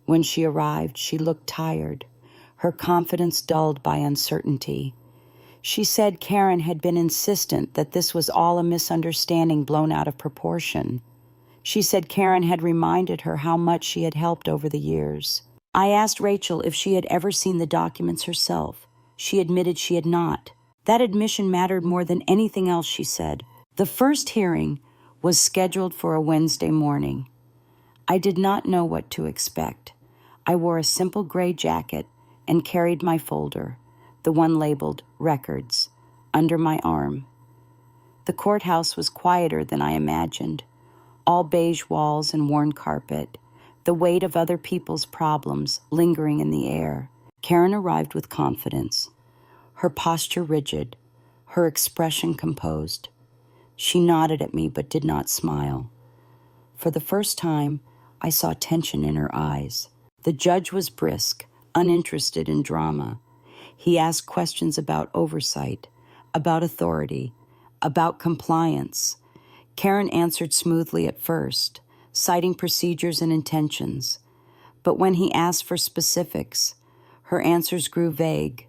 When she arrived, she looked tired, her confidence dulled by uncertainty. She said Karen had been insistent that this was all a misunderstanding blown out of proportion. She said Karen had reminded her how much she had helped over the years. I asked Rachel if she had ever seen the documents herself. She admitted she had not. That admission mattered more than anything else, she said. The first hearing was scheduled for a Wednesday morning. I did not know what to expect. I wore a simple gray jacket and carried my folder, the one labeled Records, under my arm. The courthouse was quieter than I imagined. All beige walls and worn carpet, the weight of other people's problems lingering in the air. Karen arrived with confidence, her posture rigid, her expression composed. She nodded at me but did not smile. For the first time, I saw tension in her eyes. The judge was brisk, uninterested in drama. He asked questions about oversight, about authority, about compliance. Karen answered smoothly at first, citing procedures and intentions. But when he asked for specifics, her answers grew vague.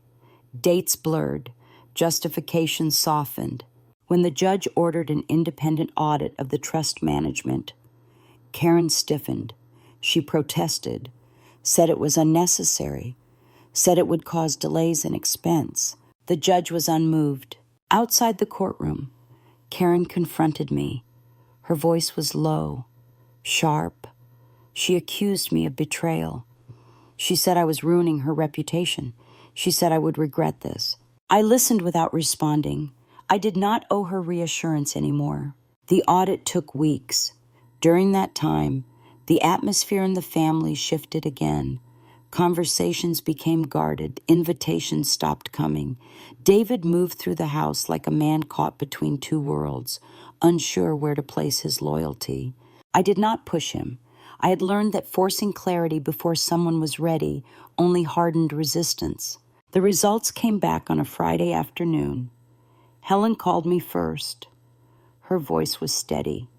Dates blurred, justifications softened. When the judge ordered an independent audit of the trust management, Karen stiffened. She protested, said it was unnecessary, said it would cause delays and expense. The judge was unmoved. Outside the courtroom, Karen confronted me. Her voice was low, sharp. She accused me of betrayal. She said I was ruining her reputation. She said I would regret this. I listened without responding. I did not owe her reassurance anymore. The audit took weeks. During that time, the atmosphere in the family shifted again. Conversations became guarded. Invitations stopped coming. David moved through the house like a man caught between two worlds, unsure where to place his loyalty. I did not push him. I had learned that forcing clarity before someone was ready only hardened resistance. The results came back on a Friday afternoon. Helen called me first. Her voice was steady.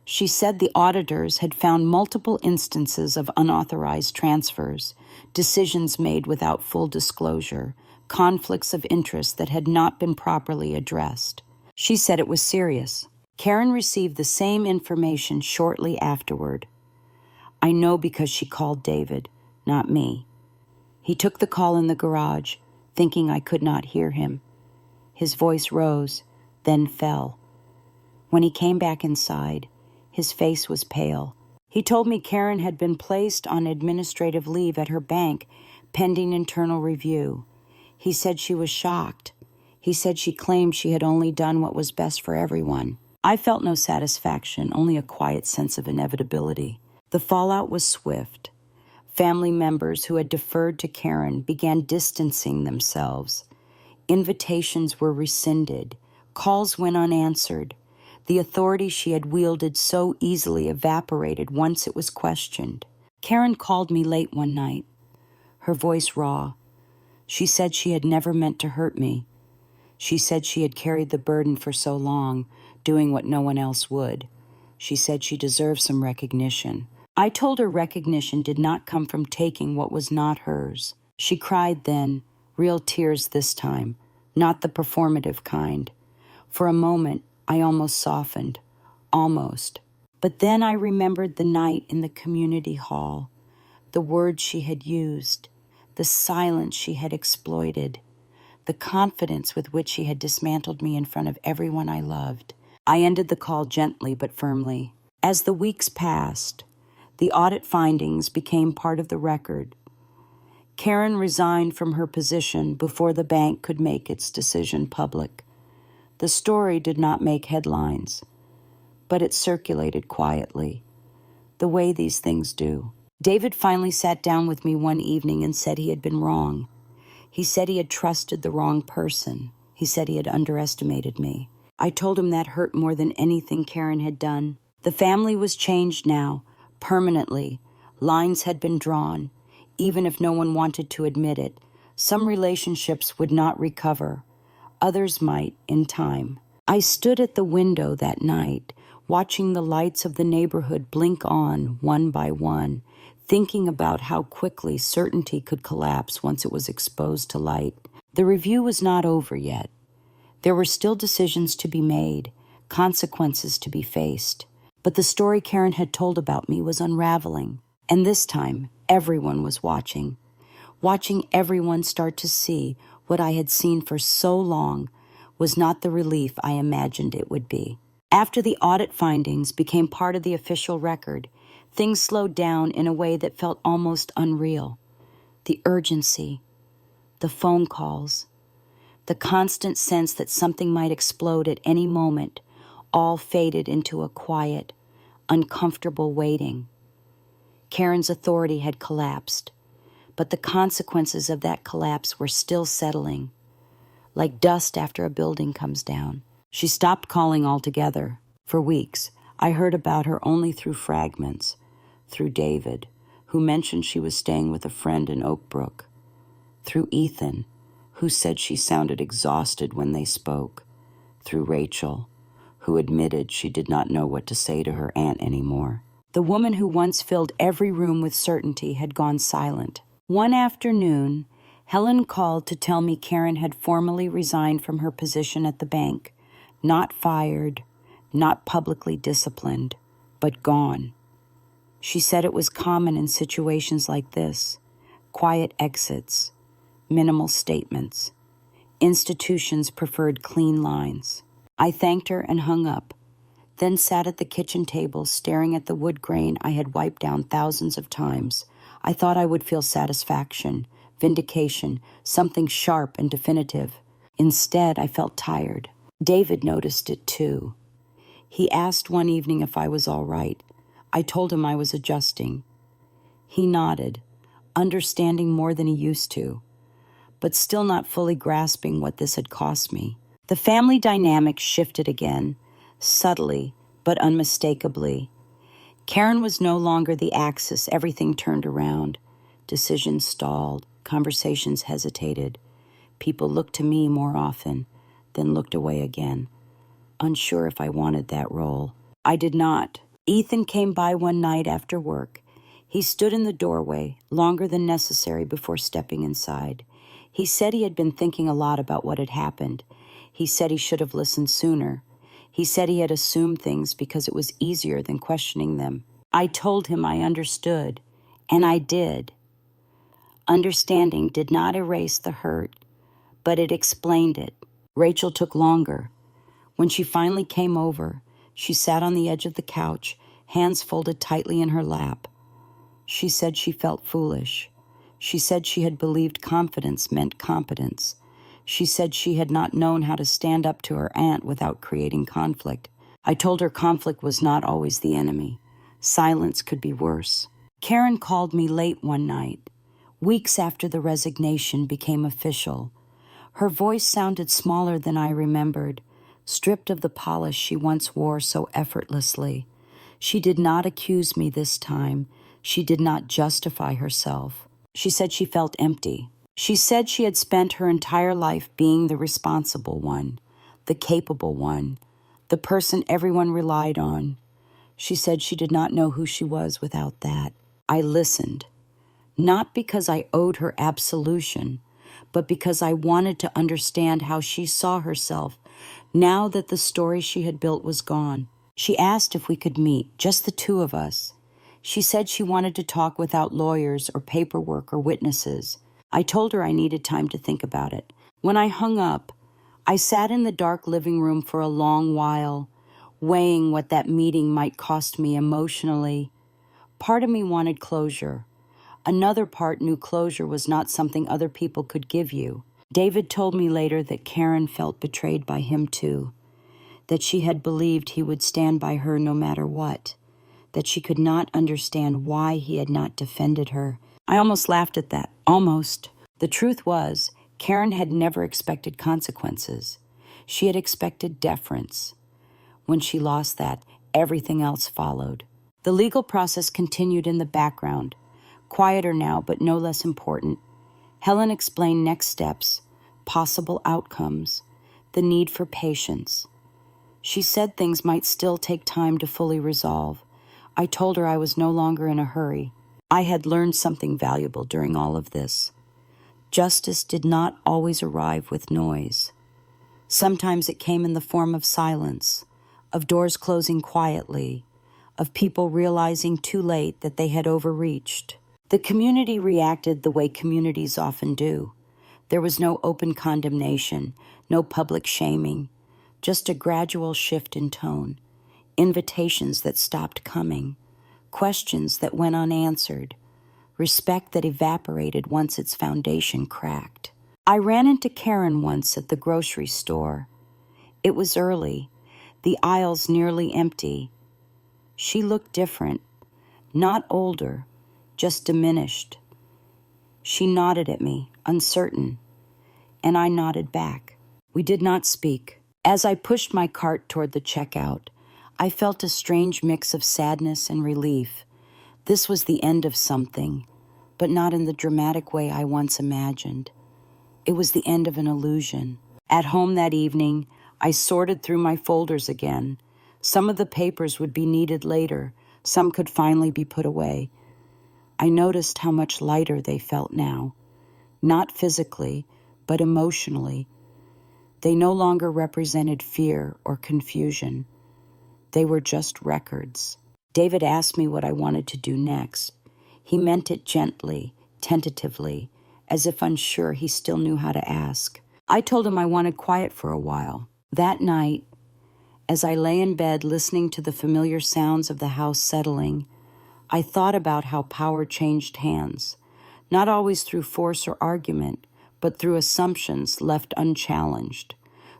She said the auditors had found multiple instances of unauthorized transfers, decisions made without full disclosure, conflicts of interest that had not been properly addressed. She said it was serious. Karen received the same information shortly afterward. I know because she called David, not me. He took the call in the garage, thinking I could not hear him. His voice rose, then fell. When he came back inside, his face was pale. He told me Karen had been placed on administrative leave at her bank, pending internal review. He said she was shocked. He said she claimed she had only done what was best for everyone. I felt no satisfaction, only a quiet sense of inevitability. The fallout was swift. Family members who had deferred to Karen began distancing themselves. Invitations were rescinded. Calls went unanswered. The authority she had wielded so easily evaporated once it was questioned. Karen called me late one night, her voice raw. She said she had never meant to hurt me. She said she had carried the burden for so long, doing what no one else would. She said she deserved some recognition. I told her recognition did not come from taking what was not hers. She cried then, real tears this time, not the performative kind. For a moment, I almost softened. Almost. But then I remembered the night in the community hall, the words she had used, the silence she had exploited, the confidence with which she had dismantled me in front of everyone I loved. I ended the call gently but firmly. As the weeks passed, the audit findings became part of the record. Karen resigned from her position before the bank could make its decision public. The story did not make headlines, but it circulated quietly, the way these things do. David finally sat down with me one evening and said he had been wrong. He said he had trusted the wrong person. He said he had underestimated me. I told him that hurt more than anything Karen had done. The family was changed now, permanently. Lines had been drawn, even if no one wanted to admit it. Some relationships would not recover. Others might in time. I stood at the window that night, watching the lights of the neighborhood blink on one by one, thinking about how quickly certainty could collapse once it was exposed to light. The review was not over yet. There were still decisions to be made, consequences to be faced. But the story Karen had told about me was unraveling. And this time, everyone was watching. Watching everyone start to see what I had seen for so long was not the relief I imagined it would be. After the audit findings became part of the official record, things slowed down in a way that felt almost unreal. The urgency, the phone calls, the constant sense that something might explode at any moment, all faded into a quiet, uncomfortable waiting. Karen's authority had collapsed, but the consequences of that collapse were still settling, like dust after a building comes down. She stopped calling altogether. For weeks, I heard about her only through fragments, through David, who mentioned she was staying with a friend in Oak Brook, through Ethan, who said she sounded exhausted when they spoke, through Rachel, who admitted she did not know what to say to her aunt anymore. The woman who once filled every room with certainty had gone silent. One afternoon, Helen called to tell me Karen had formally resigned from her position at the bank, not fired, not publicly disciplined, but gone. She said it was common in situations like this: quiet exits, minimal statements. Institutions preferred clean lines. I thanked her and hung up, then sat at the kitchen table staring at the wood grain I had wiped down thousands of times. I thought I would feel satisfaction, vindication, something sharp and definitive. Instead, I felt tired. David noticed it too. He asked one evening if I was all right. I told him I was adjusting. He nodded, understanding more than he used to, but still not fully grasping what this had cost me. The family dynamic shifted again, subtly but unmistakably. Karen was no longer the axis everything turned around. Decisions stalled, conversations hesitated. People looked to me more often, then looked away again, unsure if I wanted that role. I did not. Ethan came by one night after work. He stood in the doorway, longer than necessary before stepping inside. He said he had been thinking a lot about what had happened. He said he should have listened sooner. He said he had assumed things because it was easier than questioning them. I told him I understood, and I did. Understanding did not erase the hurt, but it explained it. Rachel took longer. When she finally came over, she sat on the edge of the couch, hands folded tightly in her lap. She said she felt foolish. She said she had believed confidence meant competence. She said she had not known how to stand up to her aunt without creating conflict. I told her conflict was not always the enemy. Silence could be worse. Karen called me late one night, weeks after the resignation became official. Her voice sounded smaller than I remembered, stripped of the polish she once wore so effortlessly. She did not accuse me this time. She did not justify herself. She said she felt empty. She said she had spent her entire life being the responsible one, the capable one, the person everyone relied on. She said she did not know who she was without that. I listened, not because I owed her absolution, but because I wanted to understand how she saw herself now that the story she had built was gone. She asked if we could meet, just the two of us. She said she wanted to talk without lawyers or paperwork or witnesses. I told her I needed time to think about it. When I hung up, I sat in the dark living room for a long while, weighing what that meeting might cost me emotionally. Part of me wanted closure. Another part knew closure was not something other people could give you. David told me later that Karen felt betrayed by him too, that she had believed he would stand by her no matter what, that she could not understand why he had not defended her. I almost laughed at that. Almost. The truth was, Karen had never expected consequences. She had expected deference. When she lost that, everything else followed. The legal process continued in the background, quieter now, but no less important. Helen explained next steps, possible outcomes, the need for patience. She said things might still take time to fully resolve. I told her I was no longer in a hurry. I had learned something valuable during all of this. Justice did not always arrive with noise. Sometimes it came in the form of silence, of doors closing quietly, of people realizing too late that they had overreached. The community reacted the way communities often do. There was no open condemnation, no public shaming, just a gradual shift in tone, invitations that stopped coming, questions that went unanswered, respect that evaporated once its foundation cracked. I ran into Karen once at the grocery store. It was early, the aisles nearly empty. She looked different, not older, just diminished. She nodded at me, uncertain, and I nodded back. We did not speak. As I pushed my cart toward the checkout, I felt a strange mix of sadness and relief. This was the end of something, but not in the dramatic way I once imagined. It was the end of an illusion. At home that evening, I sorted through my folders again. Some of the papers would be needed later. Some could finally be put away. I noticed how much lighter they felt now. Not physically, but emotionally. They no longer represented fear or confusion. They were just records. David asked me what I wanted to do next. He meant it gently, tentatively, as if unsure he still knew how to ask. I told him I wanted quiet for a while. That night, as I lay in bed listening to the familiar sounds of the house settling, I thought about how power changed hands, not always through force or argument, but through assumptions left unchallenged,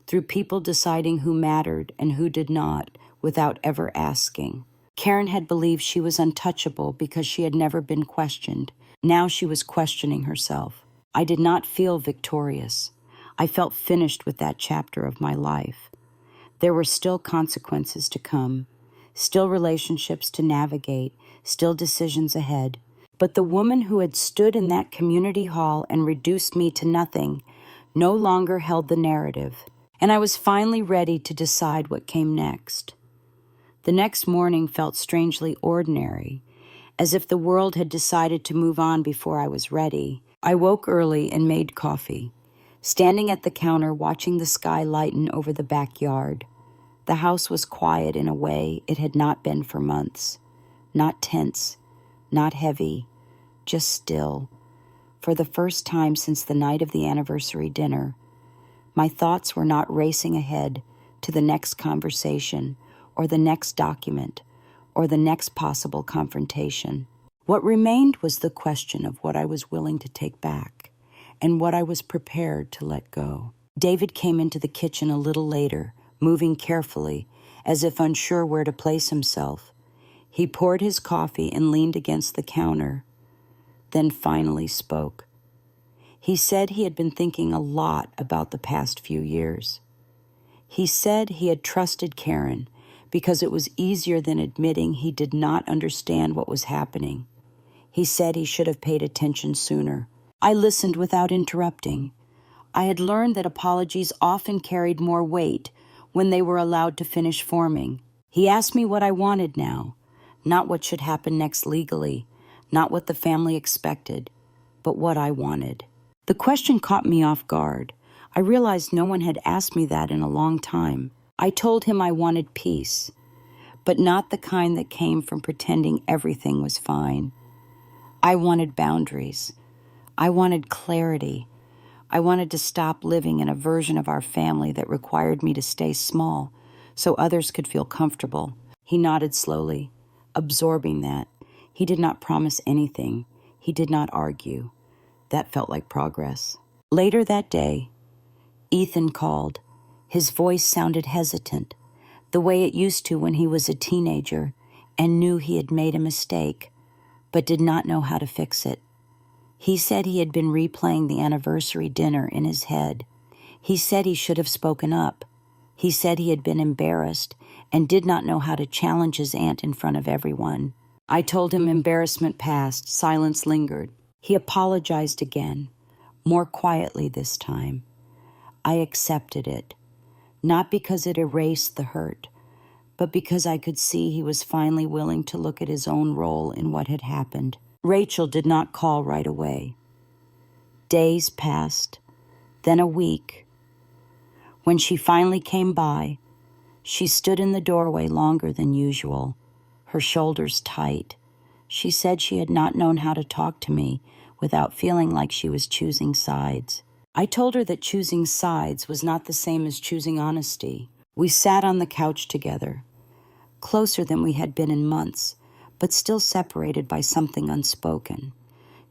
through people deciding who mattered and who did not without ever asking. Karen had believed she was untouchable because she had never been questioned. Now she was questioning herself. I did not feel victorious. I felt finished with that chapter of my life. There were still consequences to come, still relationships to navigate, still decisions ahead. But the woman who had stood in that community hall and reduced me to nothing no longer held the narrative, and I was finally ready to decide what came next. The next morning felt strangely ordinary, as if the world had decided to move on before I was ready. I woke early and made coffee, standing at the counter watching the sky lighten over the backyard. The house was quiet in a way it had not been for months. Not tense, not heavy, just still. For the first time since the night of the anniversary dinner, my thoughts were not racing ahead to the next conversation or the next document or the next possible confrontation. What remained was the question of what I was willing to take back and what I was prepared to let go. David came into the kitchen a little later, moving carefully, as if unsure where to place himself. He poured his coffee and leaned against the counter, then finally spoke. He said he had been thinking a lot about the past few years. He said he had trusted Karen because it was easier than admitting he did not understand what was happening. He said he should have paid attention sooner. I listened without interrupting. I had learned that apologies often carried more weight when they were allowed to finish forming. He asked me what I wanted now, not what should happen next legally, not what the family expected, but what I wanted. The question caught me off guard. I realized no one had asked me that in a long time. I told him I wanted peace, but not the kind that came from pretending everything was fine. I wanted boundaries. I wanted clarity. I wanted to stop living in a version of our family that required me to stay small so others could feel comfortable. He nodded slowly, absorbing that. He did not promise anything. He did not argue. That felt like progress. Later that day, Ethan called. His voice sounded hesitant, the way it used to when he was a teenager and knew he had made a mistake, but did not know how to fix it. He said he had been replaying the anniversary dinner in his head. He said he should have spoken up. He said he had been embarrassed and did not know how to challenge his aunt in front of everyone. I told him embarrassment passed, silence lingered. He apologized again, more quietly this time. I accepted it, not because it erased the hurt, but because I could see he was finally willing to look at his own role in what had happened. Rachel did not call right away. Days passed, then a week. When she finally came by, she stood in the doorway longer than usual, her shoulders tight. She said she had not known how to talk to me without feeling like she was choosing sides. I told her that choosing sides was not the same as choosing honesty. We sat on the couch together, closer than we had been in months, but still separated by something unspoken.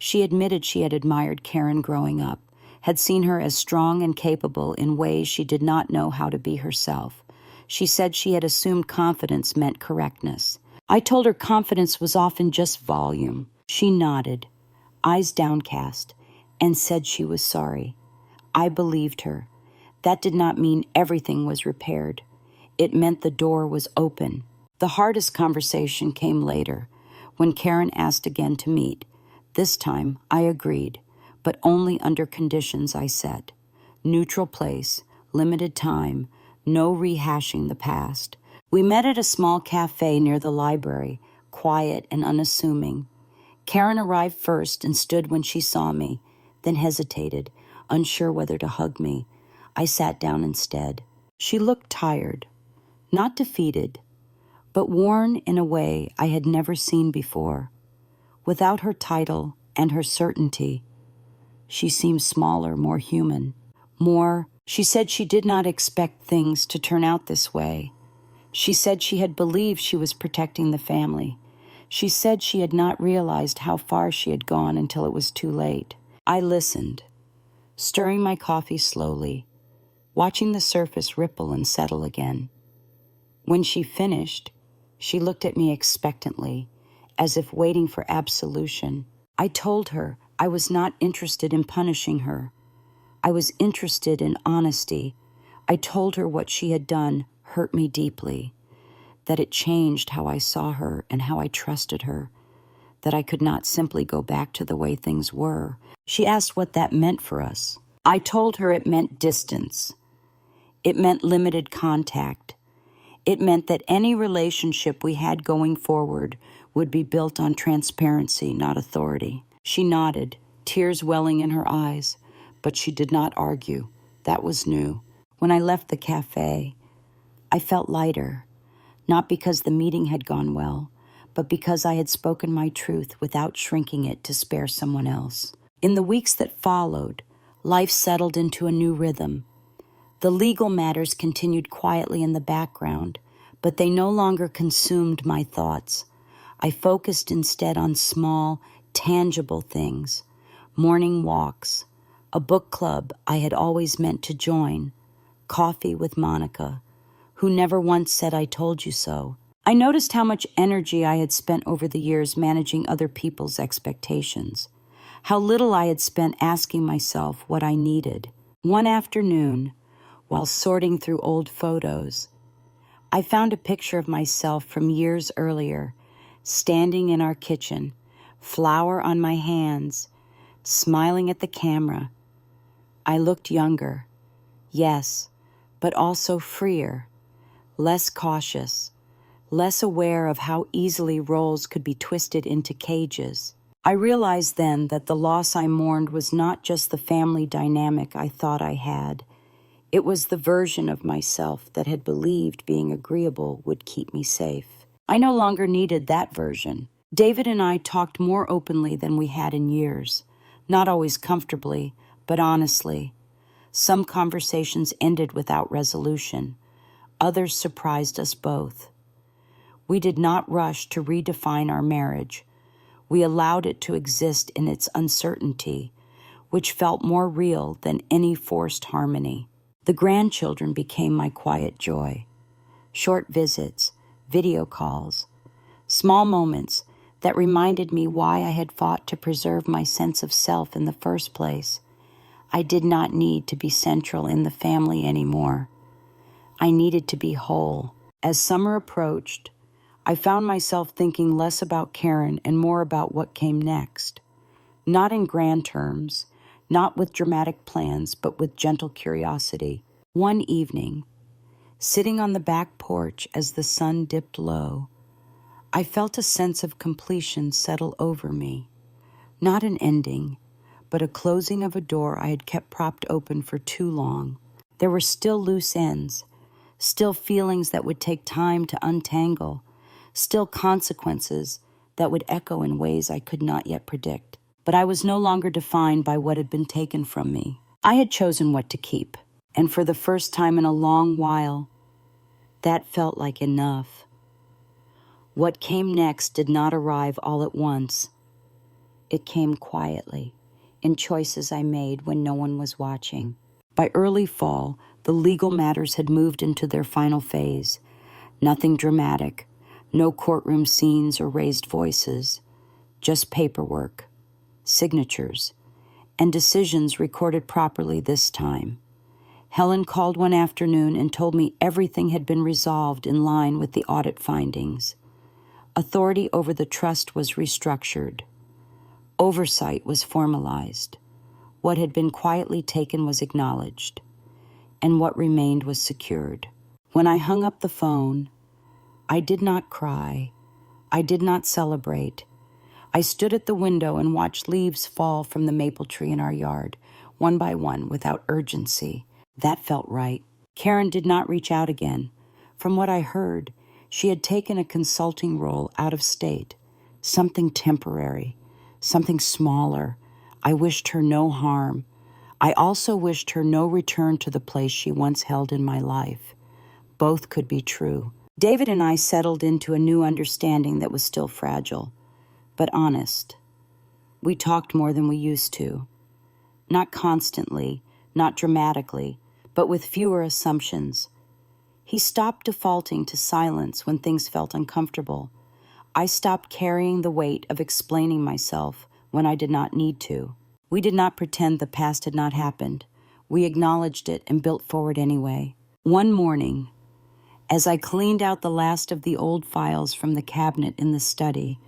She admitted she had admired Karen growing up, had seen her as strong and capable in ways she did not know how to be herself. She said she had assumed confidence meant correctness. I told her confidence was often just volume. She nodded, eyes downcast, and said she was sorry. I believed her. That did not mean everything was repaired. It meant the door was open. The hardest conversation came later, when Karen asked again to meet. This time, I agreed, but only under conditions I set. Neutral place, limited time, no rehashing the past. We met at a small cafe near the library, quiet and unassuming. Karen arrived first and stood when she saw me, then hesitated, unsure whether to hug me. I sat down instead. She looked tired, not defeated, but worn in a way I had never seen before. Without her title and her certainty, she seemed smaller, more human, She said she did not expect things to turn out this way. She said she had believed she was protecting the family. She said she had not realized how far she had gone until it was too late. I listened, stirring my coffee slowly, watching the surface ripple and settle again. When she finished, she looked at me expectantly, as if waiting for absolution. I told her I was not interested in punishing her. I was interested in honesty. I told her what she had done hurt me deeply, that it changed how I saw her and how I trusted her, that I could not simply go back to the way things were. She asked what that meant for us. I told her it meant distance. It meant limited contact. It meant that any relationship we had going forward would be built on transparency, not authority. She nodded, tears welling in her eyes, but she did not argue. That was new. When I left the cafe, I felt lighter, not because the meeting had gone well, but because I had spoken my truth without shrinking it to spare someone else. In the weeks that followed, life settled into a new rhythm. The legal matters continued quietly in the background, but they no longer consumed my thoughts. I focused instead on small, tangible things, morning walks, a book club I had always meant to join, coffee with Monica, who never once said I told you so. I noticed how much energy I had spent over the years managing other people's expectations, how little I had spent asking myself what I needed. One afternoon, while sorting through old photos, I found a picture of myself from years earlier, standing in our kitchen, flour on my hands, smiling at the camera. I looked younger, yes, but also freer, less cautious, less aware of how easily roles could be twisted into cages. I realized then that the loss I mourned was not just the family dynamic I thought I had. It was the version of myself that had believed being agreeable would keep me safe. I no longer needed that version. David and I talked more openly than we had in years, not always comfortably, but honestly. Some conversations ended without resolution. Others surprised us both. We did not rush to redefine our marriage. We allowed it to exist in its uncertainty, which felt more real than any forced harmony. The grandchildren became my quiet joy. Short visits, video calls, small moments that reminded me why I had fought to preserve my sense of self in the first place. I did not need to be central in the family anymore. I needed to be whole. As summer approached, I found myself thinking less about Karen and more about what came next. Not in grand terms, not with dramatic plans, but with gentle curiosity. One evening, sitting on the back porch as the sun dipped low, I felt a sense of completion settle over me. Not an ending, but a closing of a door I had kept propped open for too long. There were still loose ends, still feelings that would take time to untangle, still consequences that would echo in ways I could not yet predict. But I was no longer defined by what had been taken from me. I had chosen what to keep, and for the first time in a long while, that felt like enough. What came next did not arrive all at once. It came quietly, in choices I made when no one was watching. By early fall, the legal matters had moved into their final phase. Nothing dramatic, no courtroom scenes or raised voices, just paperwork, signatures, and decisions recorded properly this time. Helen called one afternoon and told me everything had been resolved in line with the audit findings. Authority over the trust was restructured. Oversight was formalized. What had been quietly taken was acknowledged, and what remained was secured. When I hung up the phone, I did not cry. I did not celebrate. I stood at the window and watched leaves fall from the maple tree in our yard, one by one, without urgency. That felt right. Karen did not reach out again. From what I heard, she had taken a consulting role out of state, something temporary, something smaller. I wished her no harm. I also wished her no return to the place she once held in my life. Both could be true. David and I settled into a new understanding that was still fragile, but honest. We talked more than we used to. Not constantly, not dramatically, but with fewer assumptions. He stopped defaulting to silence when things felt uncomfortable. I stopped carrying the weight of explaining myself when I did not need to. We did not pretend the past had not happened. We acknowledged it and built forward anyway. One morning, as I cleaned out the last of the old files from the cabinet in the study,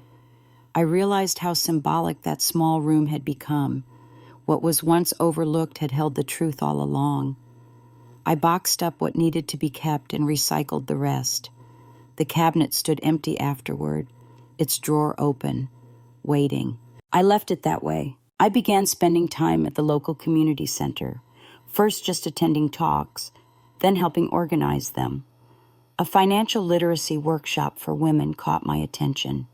I realized how symbolic that small room had become. What was once overlooked had held the truth all along. I boxed up what needed to be kept and recycled the rest. The cabinet stood empty afterward, its drawer open, waiting. I left it that way. I began spending time at the local community center, first just attending talks, then helping organize them. A financial literacy workshop for women caught my attention.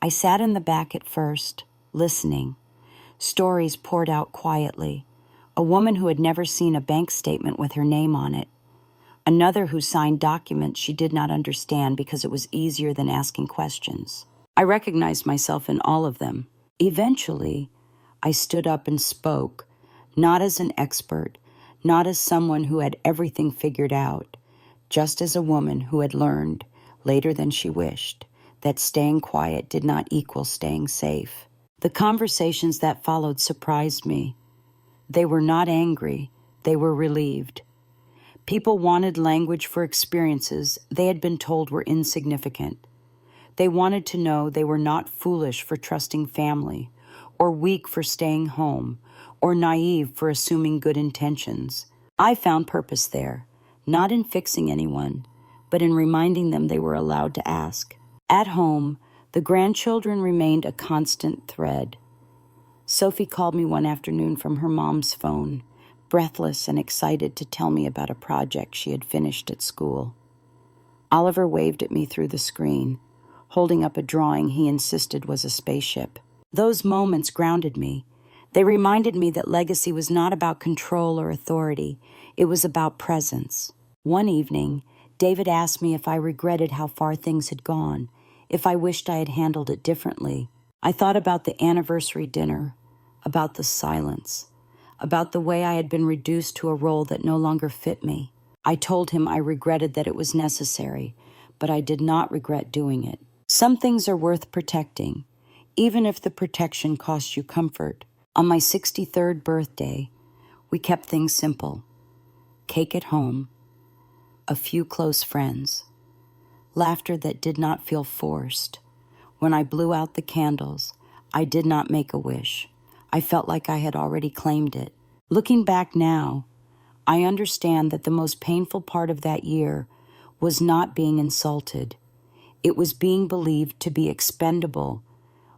I sat in the back at first, listening. Stories poured out quietly. A woman who had never seen a bank statement with her name on it. Another who signed documents she did not understand because it was easier than asking questions. I recognized myself in all of them. Eventually, I stood up and spoke, not as an expert, not as someone who had everything figured out, just as a woman who had learned, later than she wished, that staying quiet did not equal staying safe. The conversations that followed surprised me. They were not angry, they were relieved. People wanted language for experiences they had been told were insignificant. They wanted to know they were not foolish for trusting family, or weak for staying home, or naive for assuming good intentions. I found purpose there, not in fixing anyone, but in reminding them they were allowed to ask. At home, the grandchildren remained a constant thread. Sophie called me one afternoon from her mom's phone, breathless and excited to tell me about a project she had finished at school. Oliver waved at me through the screen, holding up a drawing he insisted was a spaceship. Those moments grounded me. They reminded me that legacy was not about control or authority. It was about presence. One evening, David asked me if I regretted how far things had gone, if I wished I had handled it differently. I thought about the anniversary dinner, about the silence, about the way I had been reduced to a role that no longer fit me. I told him I regretted that it was necessary, but I did not regret doing it. Some things are worth protecting, even if the protection costs you comfort. On my 63rd birthday, we kept things simple. Cake at home, a few close friends, laughter that did not feel forced. When I blew out the candles, I did not make a wish. I felt like I had already claimed it. Looking back now, I understand that the most painful part of that year was not being insulted. It was being believed to be expendable.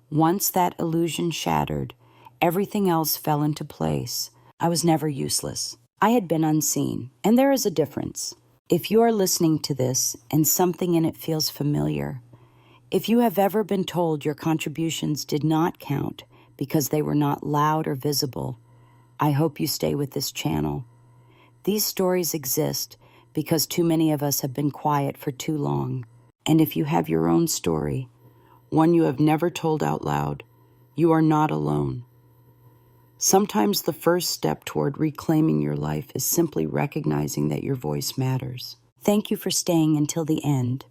Once that illusion shattered, Everything else fell into place. I was never useless. I had been unseen, and there is a difference. If you are listening to this and something in it feels familiar, if you have ever been told your contributions did not count because they were not loud or visible, I hope you stay with this channel. These stories exist because too many of us have been quiet for too long. And if you have your own story, one you have never told out loud, you are not alone. Sometimes the first step toward reclaiming your life is simply recognizing that your voice matters. Thank you for staying until the end.